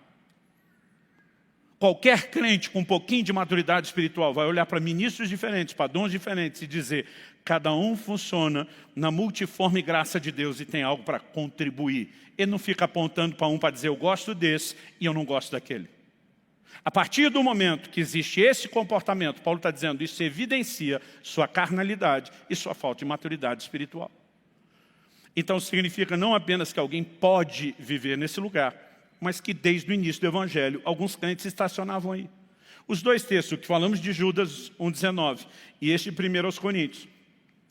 Qualquer crente com um pouquinho de maturidade espiritual vai olhar para ministros diferentes, para dons diferentes e dizer, cada um funciona na multiforme graça de Deus e tem algo para contribuir. Ele não fica apontando para um para dizer, eu gosto desse e eu não gosto daquele. A partir do momento que existe esse comportamento, Paulo está dizendo, isso evidencia sua carnalidade e sua falta de maturidade espiritual. Então significa não apenas que alguém pode viver nesse lugar, mas que desde o início do Evangelho, alguns crentes estacionavam aí. Os dois textos que falamos de Judas 1,19 e este de 1 aos Coríntios,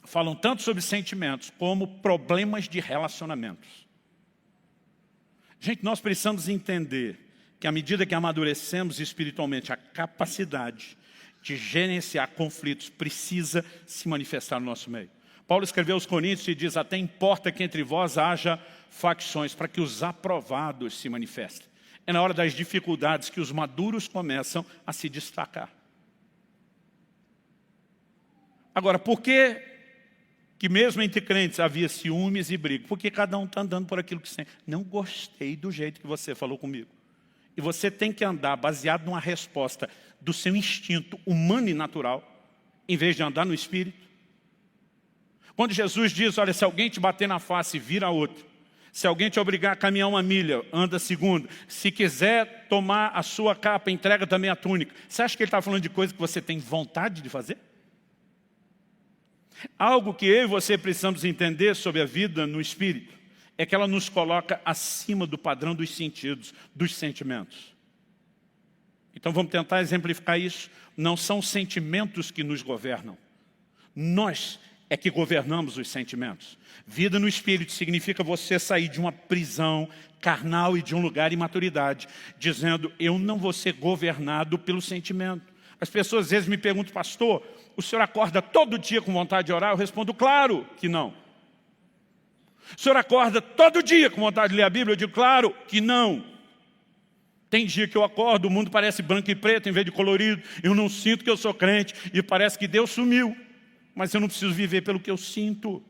falam tanto sobre sentimentos como problemas de relacionamentos. Gente, nós precisamos entender que à medida que amadurecemos espiritualmente, a capacidade de gerenciar conflitos precisa se manifestar no nosso meio. Paulo escreveu aos Coríntios e diz, até importa que entre vós haja facções, para que os aprovados se manifestem. É na hora das dificuldades que os maduros começam a se destacar. Agora, por que mesmo entre crentes havia ciúmes e briga? Porque cada um está andando por aquilo que sente. Não gostei do jeito que você falou comigo. E você tem que andar baseado numa resposta do seu instinto humano e natural, em vez de andar no espírito. Quando Jesus diz, olha, se alguém te bater na face, vira outro. Se alguém te obrigar a caminhar 1 milha, anda 2. Se quiser tomar a sua capa, entrega também a túnica. Você acha que ele está falando de coisa que você tem vontade de fazer? Algo que eu e você precisamos entender sobre a vida no Espírito é que ela nos coloca acima do padrão dos sentidos, dos sentimentos. Então vamos tentar exemplificar isso. Não são sentimentos que nos governam. Nós é que governamos os sentimentos. Vida no Espírito significa você sair de uma prisão carnal e de um lugar de imaturidade, dizendo, eu não vou ser governado pelo sentimento. As pessoas às vezes me perguntam, pastor, o senhor acorda todo dia com vontade de orar? Eu respondo, claro que não. O senhor acorda todo dia com vontade de ler a Bíblia? Eu digo, claro que não. Tem dia que eu acordo, o mundo parece branco e preto em vez de colorido, eu não sinto que eu sou crente e parece que Deus sumiu. Mas eu não preciso viver pelo que eu sinto.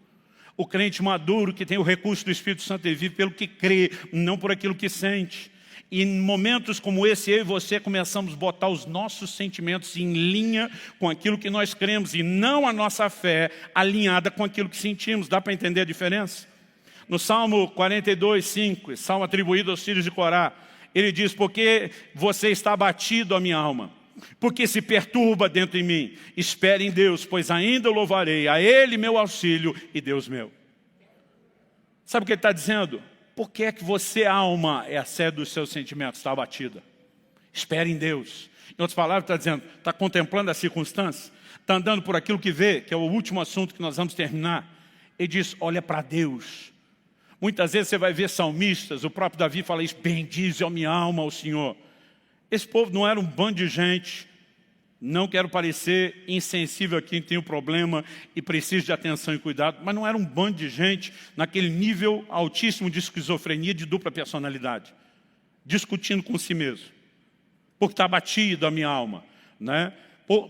O crente maduro que tem o recurso do Espírito Santo, ele vive pelo que crê, não por aquilo que sente. E em momentos como esse, eu e você começamos a botar os nossos sentimentos em linha com aquilo que nós cremos e não a nossa fé alinhada com aquilo que sentimos. Dá para entender a diferença? No Salmo 42, 5, salmo atribuído aos filhos de Corá, ele diz, porque você está abatido, a minha alma, porque se perturba dentro de mim. Espere em Deus, pois ainda o louvarei, a Ele meu auxílio e Deus meu. Sabe o que ele está dizendo? Por que é que você, alma, é a sede dos seus sentimentos? Está abatida. Espere em Deus. Em outras palavras, está dizendo, está contemplando as circunstâncias, está andando por aquilo que vê, que é o último assunto que nós vamos terminar. Ele diz, olha para Deus. Muitas vezes você vai ver salmistas, o próprio Davi fala isso, bendize a minha alma ao Senhor. Esse povo não era um bando de gente, não quero parecer insensível a quem tem um problema e precisa de atenção e cuidado, mas não era um bando de gente naquele nível altíssimo de esquizofrenia, de dupla personalidade, discutindo com si mesmo, porque está abatido a minha alma, né?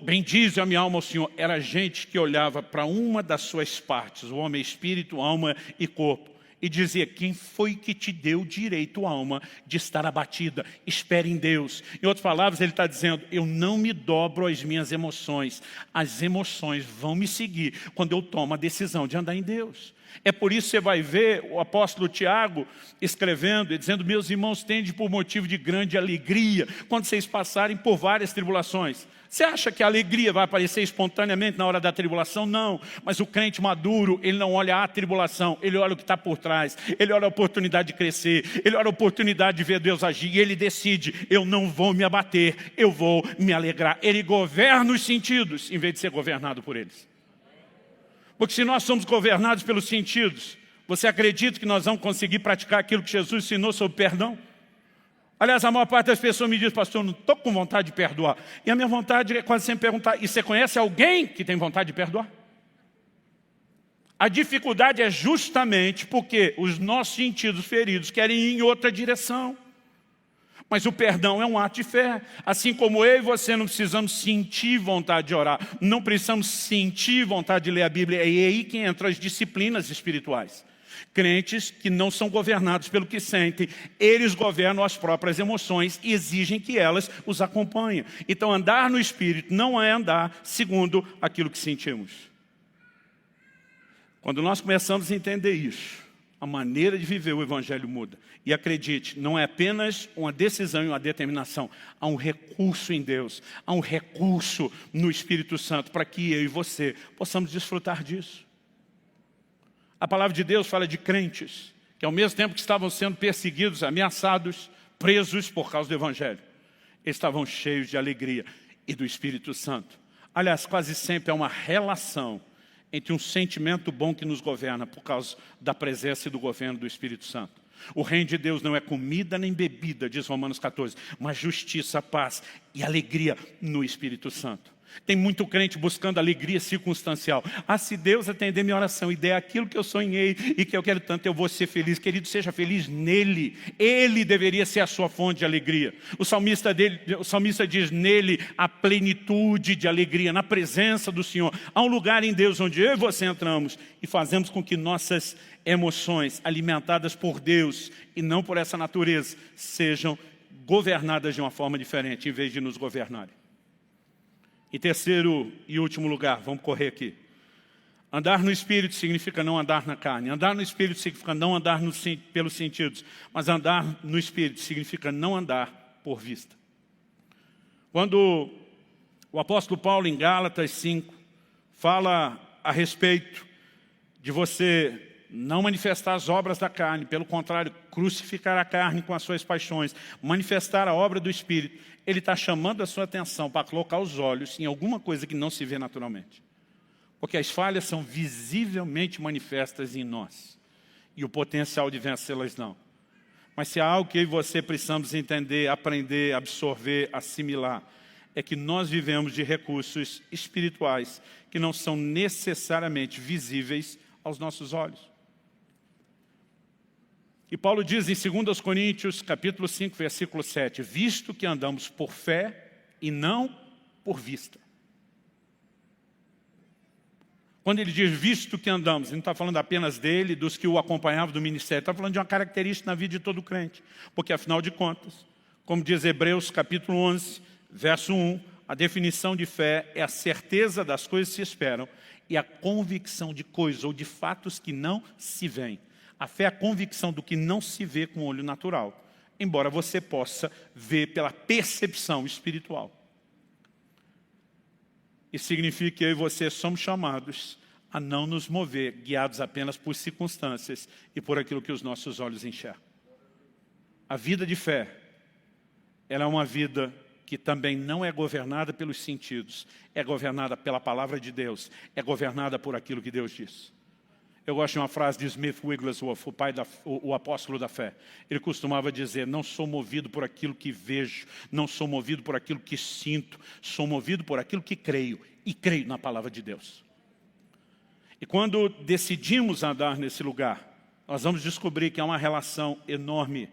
Bendize a minha alma ao Senhor. Era gente que olhava para uma das suas partes, o homem, espírito, alma e corpo, e dizia, quem foi que te deu direito, alma, de estar abatida? Espere em Deus. Em outras palavras, ele está dizendo, eu não me dobro às minhas emoções. As emoções vão me seguir quando eu tomo a decisão de andar em Deus. É por isso que você vai ver o apóstolo Tiago escrevendo e dizendo: meus irmãos, tende por motivo de grande alegria quando vocês passarem por várias tribulações. Você acha que a alegria vai aparecer espontaneamente na hora da tribulação? Não. Mas o crente maduro, ele não olha a tribulação, ele olha o que está por trás, ele olha a oportunidade de crescer, ele olha a oportunidade de ver Deus agir, e ele decide: eu não vou me abater, eu vou me alegrar. Ele governa os sentidos, em vez de ser governado por eles. Porque se nós somos governados pelos sentidos, você acredita que nós vamos conseguir praticar aquilo que Jesus ensinou sobre perdão? Aliás, a maior parte das pessoas me diz: pastor, eu não estou com vontade de perdoar. E a minha vontade é quase sempre perguntar: e você conhece alguém que tem vontade de perdoar? A dificuldade é justamente porque os nossos sentidos feridos querem ir em outra direção. Mas o perdão é um ato de fé. Assim como eu e você não precisamos sentir vontade de orar, não precisamos sentir vontade de ler a Bíblia, é aí que entram as disciplinas espirituais. Crentes que não são governados pelo que sentem, eles governam as próprias emoções e exigem que elas os acompanhem. Então andar no Espírito não é andar segundo aquilo que sentimos. Quando nós começamos a entender isso, a maneira de viver o Evangelho muda. E acredite, não é apenas uma decisão e uma determinação. Há um recurso em Deus, há um recurso no Espírito Santo para que eu e você possamos desfrutar disso. A palavra de Deus fala de crentes que ao mesmo tempo que estavam sendo perseguidos, ameaçados, presos por causa do Evangelho, eles estavam cheios de alegria e do Espírito Santo. Aliás, quase sempre há uma relação entre um sentimento bom que nos governa por causa da presença e do governo do Espírito Santo. O reino de Deus não é comida nem bebida, diz Romanos 14, mas justiça, paz e alegria no Espírito Santo. Tem muito crente buscando alegria circunstancial. Se Deus atender minha oração e der aquilo que eu sonhei e que eu quero tanto, eu vou ser feliz. Querido, seja feliz nele. Ele deveria ser a sua fonte de alegria. O salmista diz: nele a plenitude de alegria, na presença do Senhor. Há um lugar em Deus onde eu e você entramos e fazemos com que nossas emoções, alimentadas por Deus e não por essa natureza, sejam governadas de uma forma diferente, em vez de nos governarem. Em terceiro e último lugar, vamos correr aqui. Andar no Espírito significa não andar na carne. Andar no Espírito significa não andar pelos sentidos. Mas andar no Espírito significa não andar por vista. Quando o apóstolo Paulo, em Gálatas 5, fala a respeito de você não manifestar as obras da carne, pelo contrário, crucificar a carne com as suas paixões, manifestar a obra do Espírito, ele está chamando a sua atenção para colocar os olhos em alguma coisa que não se vê naturalmente. Porque as falhas são visivelmente manifestas em nós. E o potencial de vencê-las não. Mas se há algo que eu e você precisamos entender, aprender, absorver, assimilar, é que nós vivemos de recursos espirituais que não são necessariamente visíveis aos nossos olhos. E Paulo diz em 2 Coríntios, capítulo 5, versículo 7, visto que andamos por fé e não por vista. Quando ele diz visto que andamos, ele não está falando apenas dele, dos que o acompanhavam do ministério, está falando de uma característica na vida de todo crente. Porque afinal de contas, como diz Hebreus capítulo 11, verso 1, a definição de fé é a certeza das coisas que se esperam e a convicção de coisas ou de fatos que não se veem. A fé é a convicção do que não se vê com o olho natural, embora você possa ver pela percepção espiritual. Isso significa que eu e você somos chamados a não nos mover, guiados apenas por circunstâncias e por aquilo que os nossos olhos enxergam. A vida de fé, ela é uma vida que também não é governada pelos sentidos, é governada pela palavra de Deus, é governada por aquilo que Deus diz. Eu gosto de uma frase de Smith Wigglesworth, o apóstolo da fé. Ele costumava dizer: não sou movido por aquilo que vejo, não sou movido por aquilo que sinto, sou movido por aquilo que creio, e creio na palavra de Deus. E quando decidimos andar nesse lugar, nós vamos descobrir que há uma relação enorme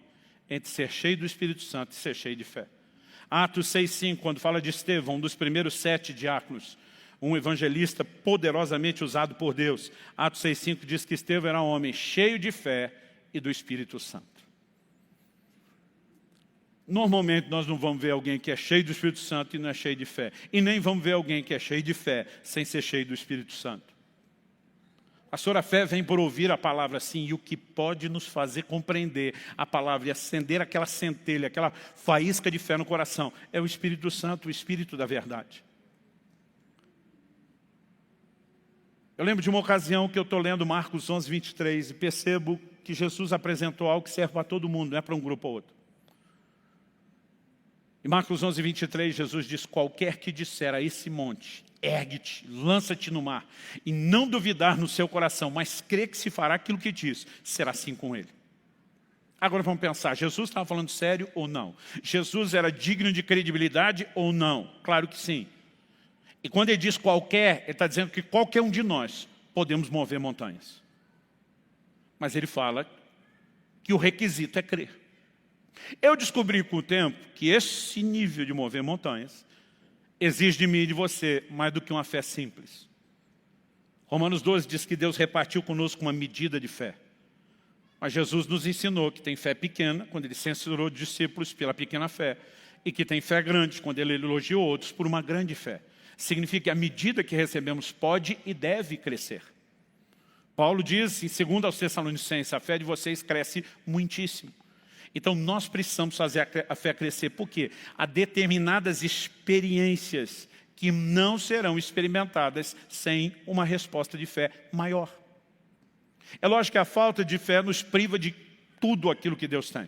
entre ser cheio do Espírito Santo e ser cheio de fé. Atos 6,5, quando fala de Estevão, um dos primeiros 7 diáconos, um evangelista poderosamente usado por Deus. Atos 6,5 diz que Estevão era um homem cheio de fé e do Espírito Santo. Normalmente nós não vamos ver alguém que é cheio do Espírito Santo e não é cheio de fé. E nem vamos ver alguém que é cheio de fé sem ser cheio do Espírito Santo. Pastor, a fé vem por ouvir a palavra, sim, e o que pode nos fazer compreender a palavra e acender aquela centelha, aquela faísca de fé no coração, é o Espírito Santo, o Espírito da verdade. Eu lembro de uma ocasião que eu estou lendo Marcos 11, 23, e percebo que Jesus apresentou algo que serve para todo mundo, não é para um grupo ou outro. Em Marcos 11, 23, Jesus diz, qualquer que disser a esse monte, ergue-te, lança-te no mar, e não duvidar no seu coração, mas crê que se fará aquilo que diz, será assim com ele. Agora vamos pensar, Jesus estava falando sério ou não? Jesus era digno de credibilidade ou não? Claro que sim. E quando ele diz qualquer, ele está dizendo que qualquer um de nós podemos mover montanhas. Mas ele fala que o requisito é crer. Eu descobri com o tempo que esse nível de mover montanhas exige de mim e de você mais do que uma fé simples. Romanos 12 diz que Deus repartiu conosco uma medida de fé. Mas Jesus nos ensinou que tem fé pequena, quando ele censurou os discípulos pela pequena fé, e que tem fé grande, quando ele elogiou outros por uma grande fé. Significa que a medida que recebemos pode e deve crescer. Paulo diz, em 2 aos Tessalonicenses, a fé de vocês cresce muitíssimo. Então nós precisamos fazer a fé crescer. Por quê? Há determinadas experiências que não serão experimentadas sem uma resposta de fé maior. É lógico que a falta de fé nos priva de tudo aquilo que Deus tem.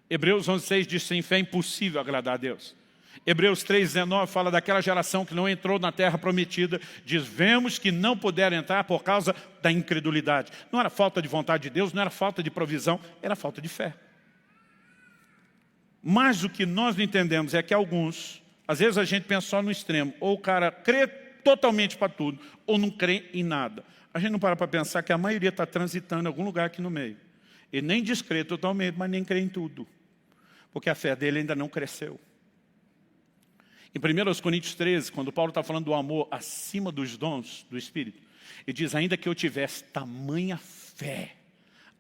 Hebreus 11:6 diz, sem fé é impossível agradar a Deus. Hebreus 3:19 fala daquela geração que não entrou na terra prometida. Diz, vemos que não puderam entrar por causa da incredulidade. Não era falta de vontade de Deus, não era falta de provisão, era falta de fé. Mas o que nós não entendemos é que alguns, às vezes a gente pensa só no extremo, ou o cara crê totalmente para tudo, ou não crê em nada. A gente não para pensar que a maioria está transitando em algum lugar aqui no meio. Ele nem descrê totalmente, mas nem crê em tudo. Porque a fé dele ainda não cresceu. Em 1 Coríntios 13, quando Paulo está falando do amor acima dos dons do Espírito, ele diz, ainda que eu tivesse tamanha fé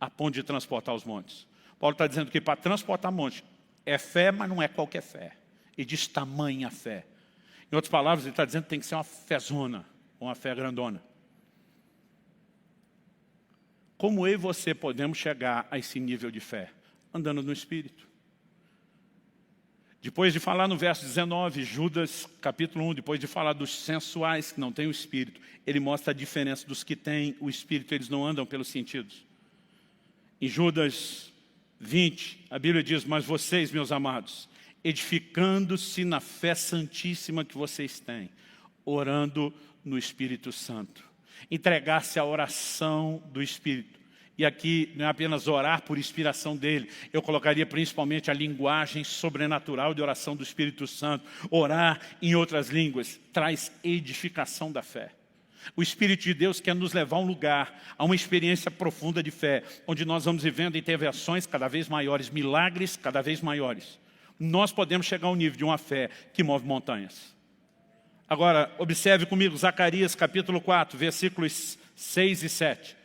a ponto de transportar os montes. Paulo está dizendo que para transportar montes é fé, mas não é qualquer fé. Ele diz tamanha fé. Em outras palavras, ele está dizendo que tem que ser uma fezona, uma fé grandona. Como eu e você podemos chegar a esse nível de fé? Andando no Espírito. Depois de falar no verso 19, Judas, capítulo 1, depois de falar dos sensuais que não têm o Espírito, ele mostra a diferença dos que têm o Espírito, eles não andam pelos sentidos. Em Judas 20, a Bíblia diz, mas vocês, meus amados, edificando-se na fé santíssima que vocês têm, orando no Espírito Santo. Entregar-se à oração do Espírito. E aqui não é apenas orar por inspiração dele, eu colocaria principalmente a linguagem sobrenatural de oração do Espírito Santo. Orar em outras línguas traz edificação da fé. O Espírito de Deus quer nos levar a um lugar, a uma experiência profunda de fé, onde nós vamos vivendo intervenções cada vez maiores, milagres cada vez maiores. Nós podemos chegar ao nível de uma fé que move montanhas. Agora, observe comigo, Zacarias capítulo 4, versículos 6 e 7.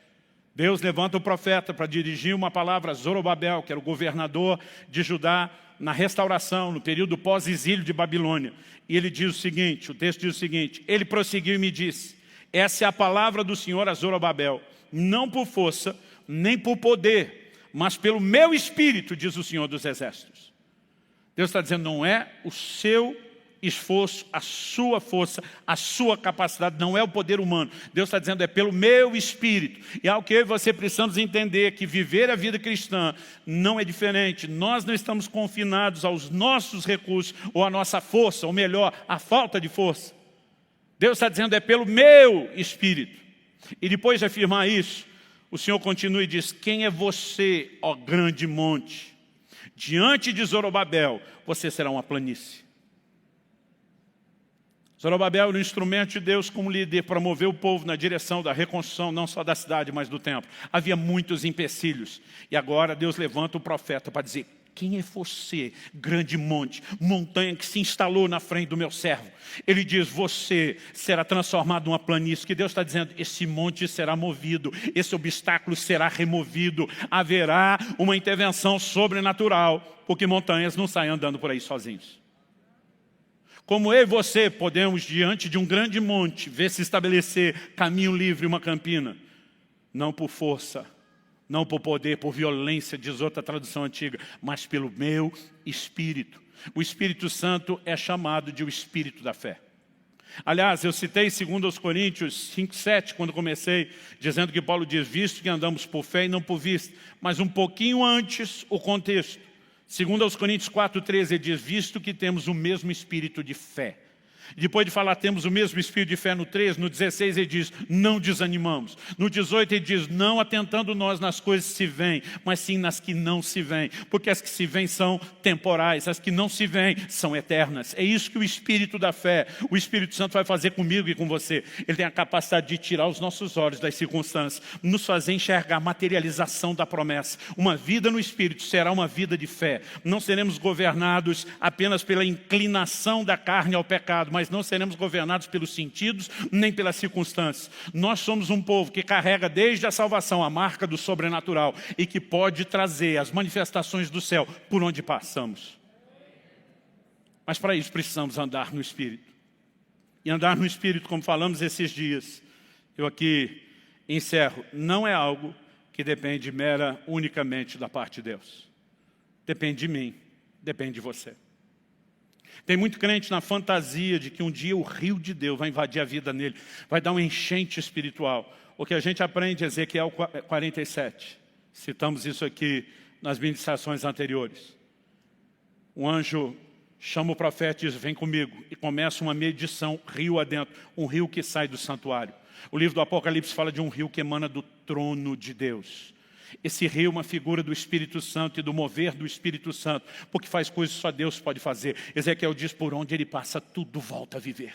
Deus levanta o profeta para dirigir uma palavra a Zorobabel, que era o governador de Judá, na restauração, no período pós-exílio de Babilônia. E ele diz o seguinte, o texto diz o seguinte, ele prosseguiu e me disse, essa é a palavra do Senhor a Zorobabel, não por força, nem por poder, mas pelo meu Espírito, diz o Senhor dos Exércitos. Deus está dizendo, não é o seu esforço, a sua força, a sua capacidade, não é o poder humano. Deus está dizendo, é pelo meu Espírito. E ao que eu e você precisamos entender que viver a vida cristã não é diferente. Nós não estamos confinados aos nossos recursos ou à nossa força, ou melhor, à falta de força. Deus está dizendo, é pelo meu Espírito. E depois de afirmar isso, o Senhor continua e diz, quem é você, ó grande monte? Diante de Zorobabel, você será uma planície. Zorobabel era um instrumento de Deus como líder para mover o povo na direção da reconstrução, não só da cidade, mas do templo. Havia muitos empecilhos. E agora Deus levanta o profeta para dizer, quem é você, grande monte, montanha que se instalou na frente do meu servo? Ele diz, você será transformado numa planície, que Deus está dizendo, esse monte será movido, esse obstáculo será removido, haverá uma intervenção sobrenatural, porque montanhas não saem andando por aí sozinhos. Como eu e você podemos, diante de um grande monte, ver se estabelecer caminho livre, uma campina. não por força, não por poder, por violência, diz outra tradução antiga, mas pelo meu Espírito. O Espírito Santo é chamado de o Espírito da fé. Aliás, eu citei 2 Coríntios 5:7, quando comecei, dizendo que Paulo diz, visto que andamos por fé e não por vista. Mas um pouquinho antes, o contexto. 2 Coríntios 4:13, ele diz, visto que temos o mesmo espírito de fé. Depois de falar, temos o mesmo espírito de fé no 13, no 16 ele diz, não desanimamos. No 18 ele diz, não atentando nós nas coisas que se veem, mas sim nas que não se veem. Porque as que se veem são temporais, as que não se veem são eternas. É isso que o Espírito da fé, o Espírito Santo vai fazer comigo e com você. Ele tem a capacidade de tirar os nossos olhos das circunstâncias, nos fazer enxergar a materialização da promessa. Uma vida no Espírito será uma vida de fé. Não seremos governados apenas pela inclinação da carne ao pecado, mas não seremos governados pelos sentidos, nem pelas circunstâncias. Nós somos um povo que carrega desde a salvação a marca do sobrenatural e que pode trazer as manifestações do céu por onde passamos. Mas para isso precisamos andar no Espírito. E andar no Espírito, como falamos esses dias, eu aqui encerro, não é algo que depende unicamente da parte de Deus. Depende de mim, depende de você. Tem muito crente na fantasia de que um dia o rio de Deus vai invadir a vida nele, vai dar um enchente espiritual. O que a gente aprende em Ezequiel 47. Citamos isso aqui nas ministrações anteriores. Um anjo chama o profeta e diz, vem comigo. E começa uma medição, rio adentro, um rio que sai do santuário. O livro do Apocalipse fala de um rio que emana do trono de Deus. Esse rio é uma figura do Espírito Santo e do mover do Espírito Santo, porque faz coisas que só Deus pode fazer. Ezequiel diz, por onde ele passa, tudo volta a viver.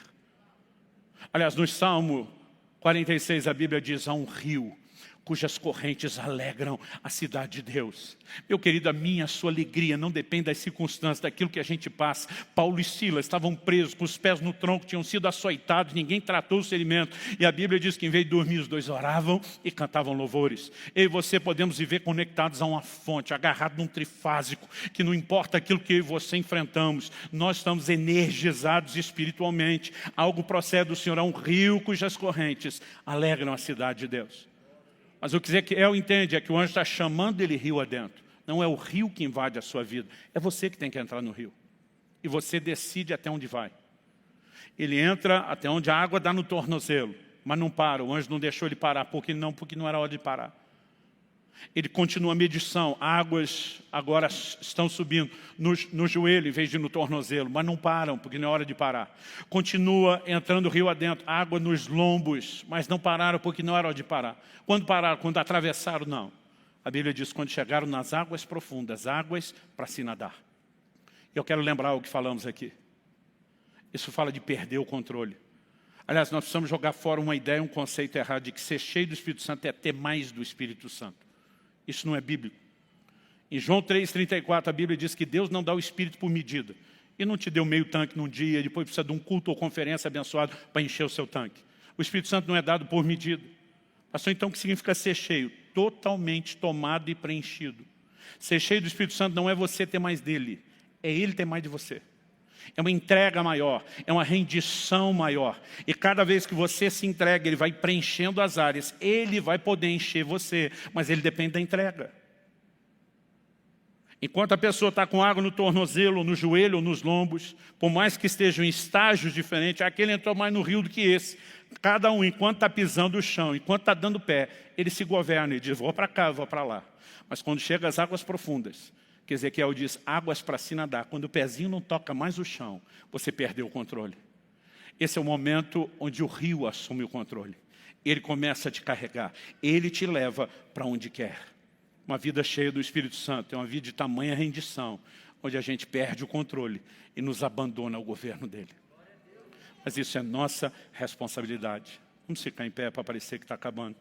Aliás, no Salmo 46, a Bíblia diz, há um rio cujas correntes alegram a cidade de Deus. Meu querido, a minha, a sua alegria não depende das circunstâncias, daquilo que a gente passa. Paulo e Silas estavam presos, com os pés no tronco, tinham sido açoitados, ninguém tratou o ferimento. E a Bíblia diz que em vez de dormir, os dois oravam e cantavam louvores. Eu e você podemos viver conectados a uma fonte, agarrados num trifásico, que não importa aquilo que eu e você enfrentamos, nós estamos energizados espiritualmente. Algo procede do Senhor, há um rio cujas correntes alegram a cidade de Deus. Mas o que Ezequiel entende é que o anjo está chamando ele rio adentro. Não é o rio que invade a sua vida. É você que tem que entrar no rio. E você decide até onde vai. Ele entra até onde a água dá no tornozelo. Mas não para. O anjo não deixou ele parar. Porque não era hora de parar. Ele continua a medição. Águas agora estão subindo no joelho em vez de no tornozelo. Mas não param, porque não é hora de parar. Continua entrando o rio adentro. Água nos lombos. Mas não pararam, porque não era hora de parar. Quando pararam? Quando atravessaram? Não. A Bíblia diz, quando chegaram nas águas profundas. Águas para se nadar. E eu quero lembrar o que falamos aqui. Isso fala de perder o controle. Aliás, nós precisamos jogar fora uma ideia, um conceito errado de que ser cheio do Espírito Santo é ter mais do Espírito Santo. Isso não é bíblico. Em João 3,34, a Bíblia diz que Deus não dá o Espírito por medida. E não te deu meio tanque num dia, e depois precisa de um culto ou conferência abençoado para encher o seu tanque. O Espírito Santo não é dado por medida. Pastor, então o que significa ser cheio? Totalmente tomado e preenchido. Ser cheio do Espírito Santo não é você ter mais dele, é ele ter mais de você. É uma entrega maior, é uma rendição maior. E cada vez que você se entrega, ele vai preenchendo as áreas. Ele vai poder encher você, mas ele depende da entrega. Enquanto a pessoa está com água no tornozelo, no joelho ou nos lombos, por mais que estejam em estágios diferentes, aquele entrou mais no rio do que esse. Cada um, enquanto está pisando o chão, enquanto está dando pé, ele se governa e diz, vou para cá, vou para lá. Mas quando chega às águas profundas, que Ezequiel diz, águas para se nadar. Quando o pezinho não toca mais o chão, você perdeu o controle. Esse é o momento onde o rio assume o controle. Ele começa a te carregar. Ele te leva para onde quer. Uma vida cheia do Espírito Santo é uma vida de tamanha rendição, onde a gente perde o controle e nos abandona ao governo dele. Mas isso é nossa responsabilidade. Vamos ficar em pé para parecer que está acabando.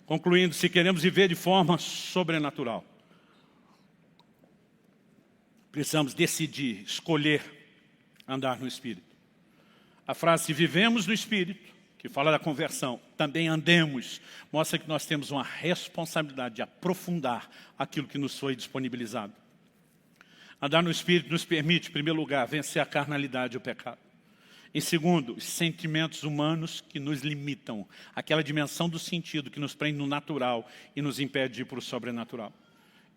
Concluindo, se queremos viver de forma sobrenatural, precisamos decidir, escolher andar no Espírito. A frase, se vivemos no Espírito, que fala da conversão, também andemos, mostra que nós temos uma responsabilidade de aprofundar aquilo que nos foi disponibilizado. Andar no Espírito nos permite, em primeiro lugar, vencer a carnalidade e o pecado. Em segundo, os sentimentos humanos que nos limitam. Aquela dimensão do sentido que nos prende no natural e nos impede de ir para o sobrenatural.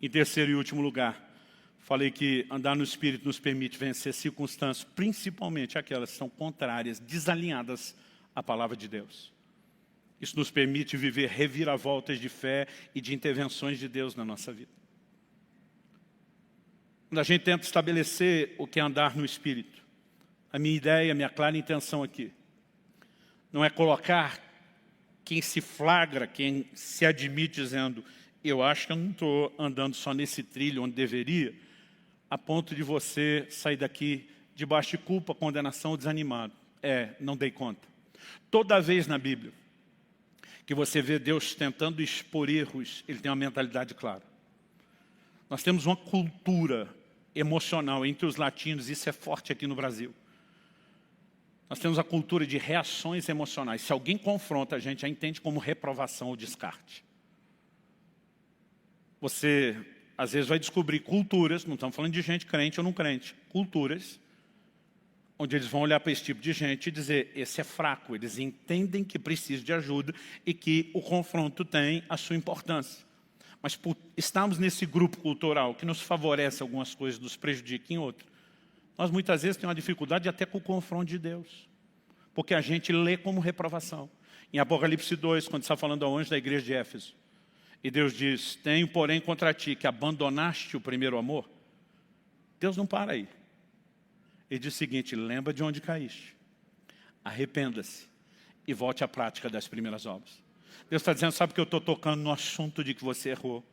Em terceiro e último lugar, falei que andar no Espírito nos permite vencer circunstâncias, principalmente aquelas que são contrárias, desalinhadas à palavra de Deus. Isso nos permite viver reviravoltas de fé e de intervenções de Deus na nossa vida. Quando a gente tenta estabelecer o que é andar no Espírito, a minha ideia, a minha clara intenção aqui, não é colocar quem se flagra, quem se admite dizendo, eu acho que eu não estou andando só nesse trilho onde deveria, a ponto de você sair daqui debaixo de culpa, condenação, desanimado. Não dei conta. Toda vez na Bíblia que você vê Deus tentando expor erros, Ele tem uma mentalidade clara. Nós temos uma cultura emocional entre os latinos, isso é forte aqui no Brasil. Nós temos a cultura de reações emocionais. Se alguém confronta, a gente já entende como reprovação ou descarte. Você, às vezes, vai descobrir culturas, não estamos falando de gente crente ou não crente, culturas, onde eles vão olhar para esse tipo de gente e dizer, esse é fraco, eles entendem que precisa de ajuda e que o confronto tem a sua importância. Mas por estarmos nesse grupo cultural que nos favorece algumas coisas, nos prejudica em outras, nós muitas vezes temos uma dificuldade até com o confronto de Deus. Porque a gente lê como reprovação. Em Apocalipse 2, quando está falando ao anjo da igreja de Éfeso, e Deus diz, tenho porém contra ti que abandonaste o primeiro amor. Deus não para aí. Ele diz o seguinte, lembra de onde caíste. Arrependa-se e volte à prática das primeiras obras. Deus está dizendo, sabe que eu estou tocando no assunto de que você errou?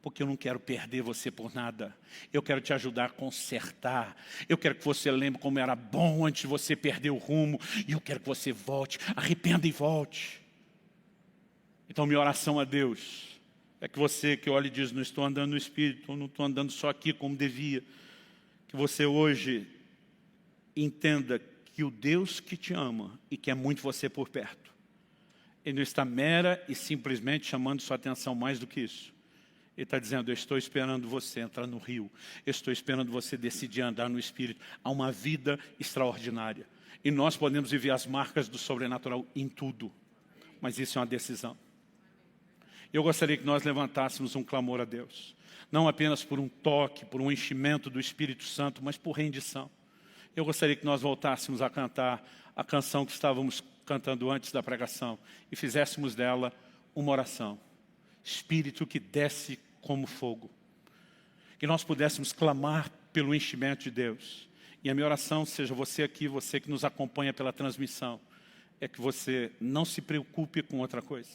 Porque eu não quero perder você por nada. Eu quero te ajudar a consertar. Eu quero que você lembre como era bom antes de você perder o rumo. E eu quero que você volte, arrependa e volte. Então minha oração a Deus é que você que olha e diz, não estou andando no Espírito, não estou andando só aqui como devia. Que você hoje entenda que o Deus que te ama e quer muito você por perto, Ele não está mera e simplesmente chamando sua atenção mais do que isso. Ele está dizendo, eu estou esperando você entrar no rio. Eu estou esperando você decidir andar no Espírito. Há uma vida extraordinária. E nós podemos viver as marcas do sobrenatural em tudo. Mas isso é uma decisão. Eu gostaria que nós levantássemos um clamor a Deus. Não apenas por um toque, por um enchimento do Espírito Santo, mas por rendição. Eu gostaria que nós voltássemos a cantar a canção que estávamos cantando antes da pregação. E fizéssemos dela uma oração. Espírito que desce como fogo. Que nós pudéssemos clamar pelo enchimento de Deus. E a minha oração, seja você aqui, você que nos acompanha pela transmissão, é que você não se preocupe com outra coisa.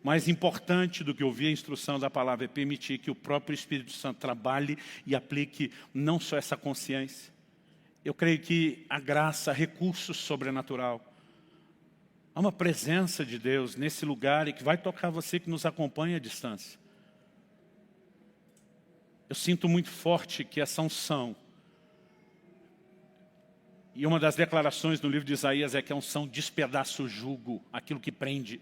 Mais importante do que ouvir a instrução da palavra é permitir que o próprio Espírito Santo trabalhe e aplique não só essa consciência. Eu creio que a graça, recurso sobrenatural, há uma presença de Deus nesse lugar e que vai tocar você que nos acompanha à distância. Eu sinto muito forte que essa unção, e uma das declarações no livro de Isaías é que a unção despedaça o jugo, aquilo que prende.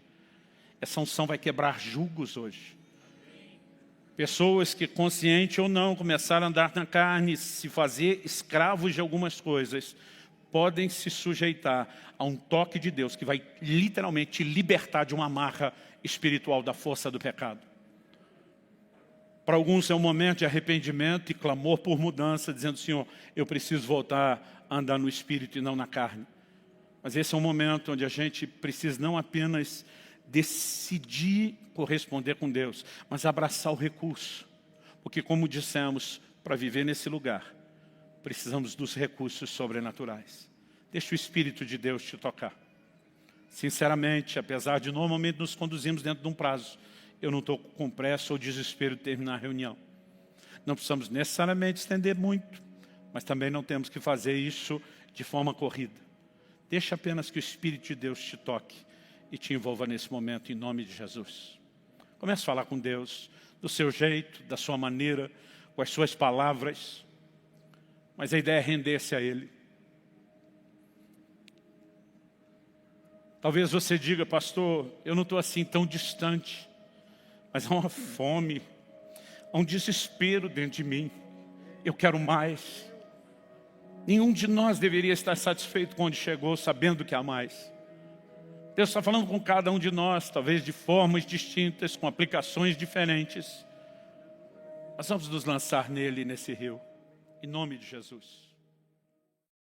Essa unção vai quebrar jugos hoje. Pessoas que, consciente ou não, começaram a andar na carne, se fazer escravos de algumas coisas, podem se sujeitar a um toque de Deus que vai literalmente te libertar de uma amarra espiritual da força do pecado. Para alguns é um momento de arrependimento e clamor por mudança, dizendo, Senhor, eu preciso voltar a andar no Espírito e não na carne. Mas esse é um momento onde a gente precisa não apenas decidir corresponder com Deus, mas abraçar o recurso. Porque, como dissemos, para viver nesse lugar, precisamos dos recursos sobrenaturais. Deixa o Espírito de Deus te tocar. Sinceramente, apesar de normalmente nos conduzirmos dentro de um prazo, eu não estou com pressa ou desespero de terminar a reunião. Não precisamos necessariamente estender muito, mas também não temos que fazer isso de forma corrida. Deixa apenas que o Espírito de Deus te toque e te envolva nesse momento, em nome de Jesus. Comece a falar com Deus, do seu jeito, da sua maneira, com as suas palavras. Mas a ideia é render-se a Ele. Talvez você diga, pastor, eu não estou assim tão distante, mas há uma fome, há um desespero dentro de mim. Eu quero mais. Nenhum de nós deveria estar satisfeito com onde chegou, sabendo que há mais. Deus está falando com cada um de nós, talvez de formas distintas, com aplicações diferentes. Nós vamos nos lançar nele, nesse rio, em nome de Jesus.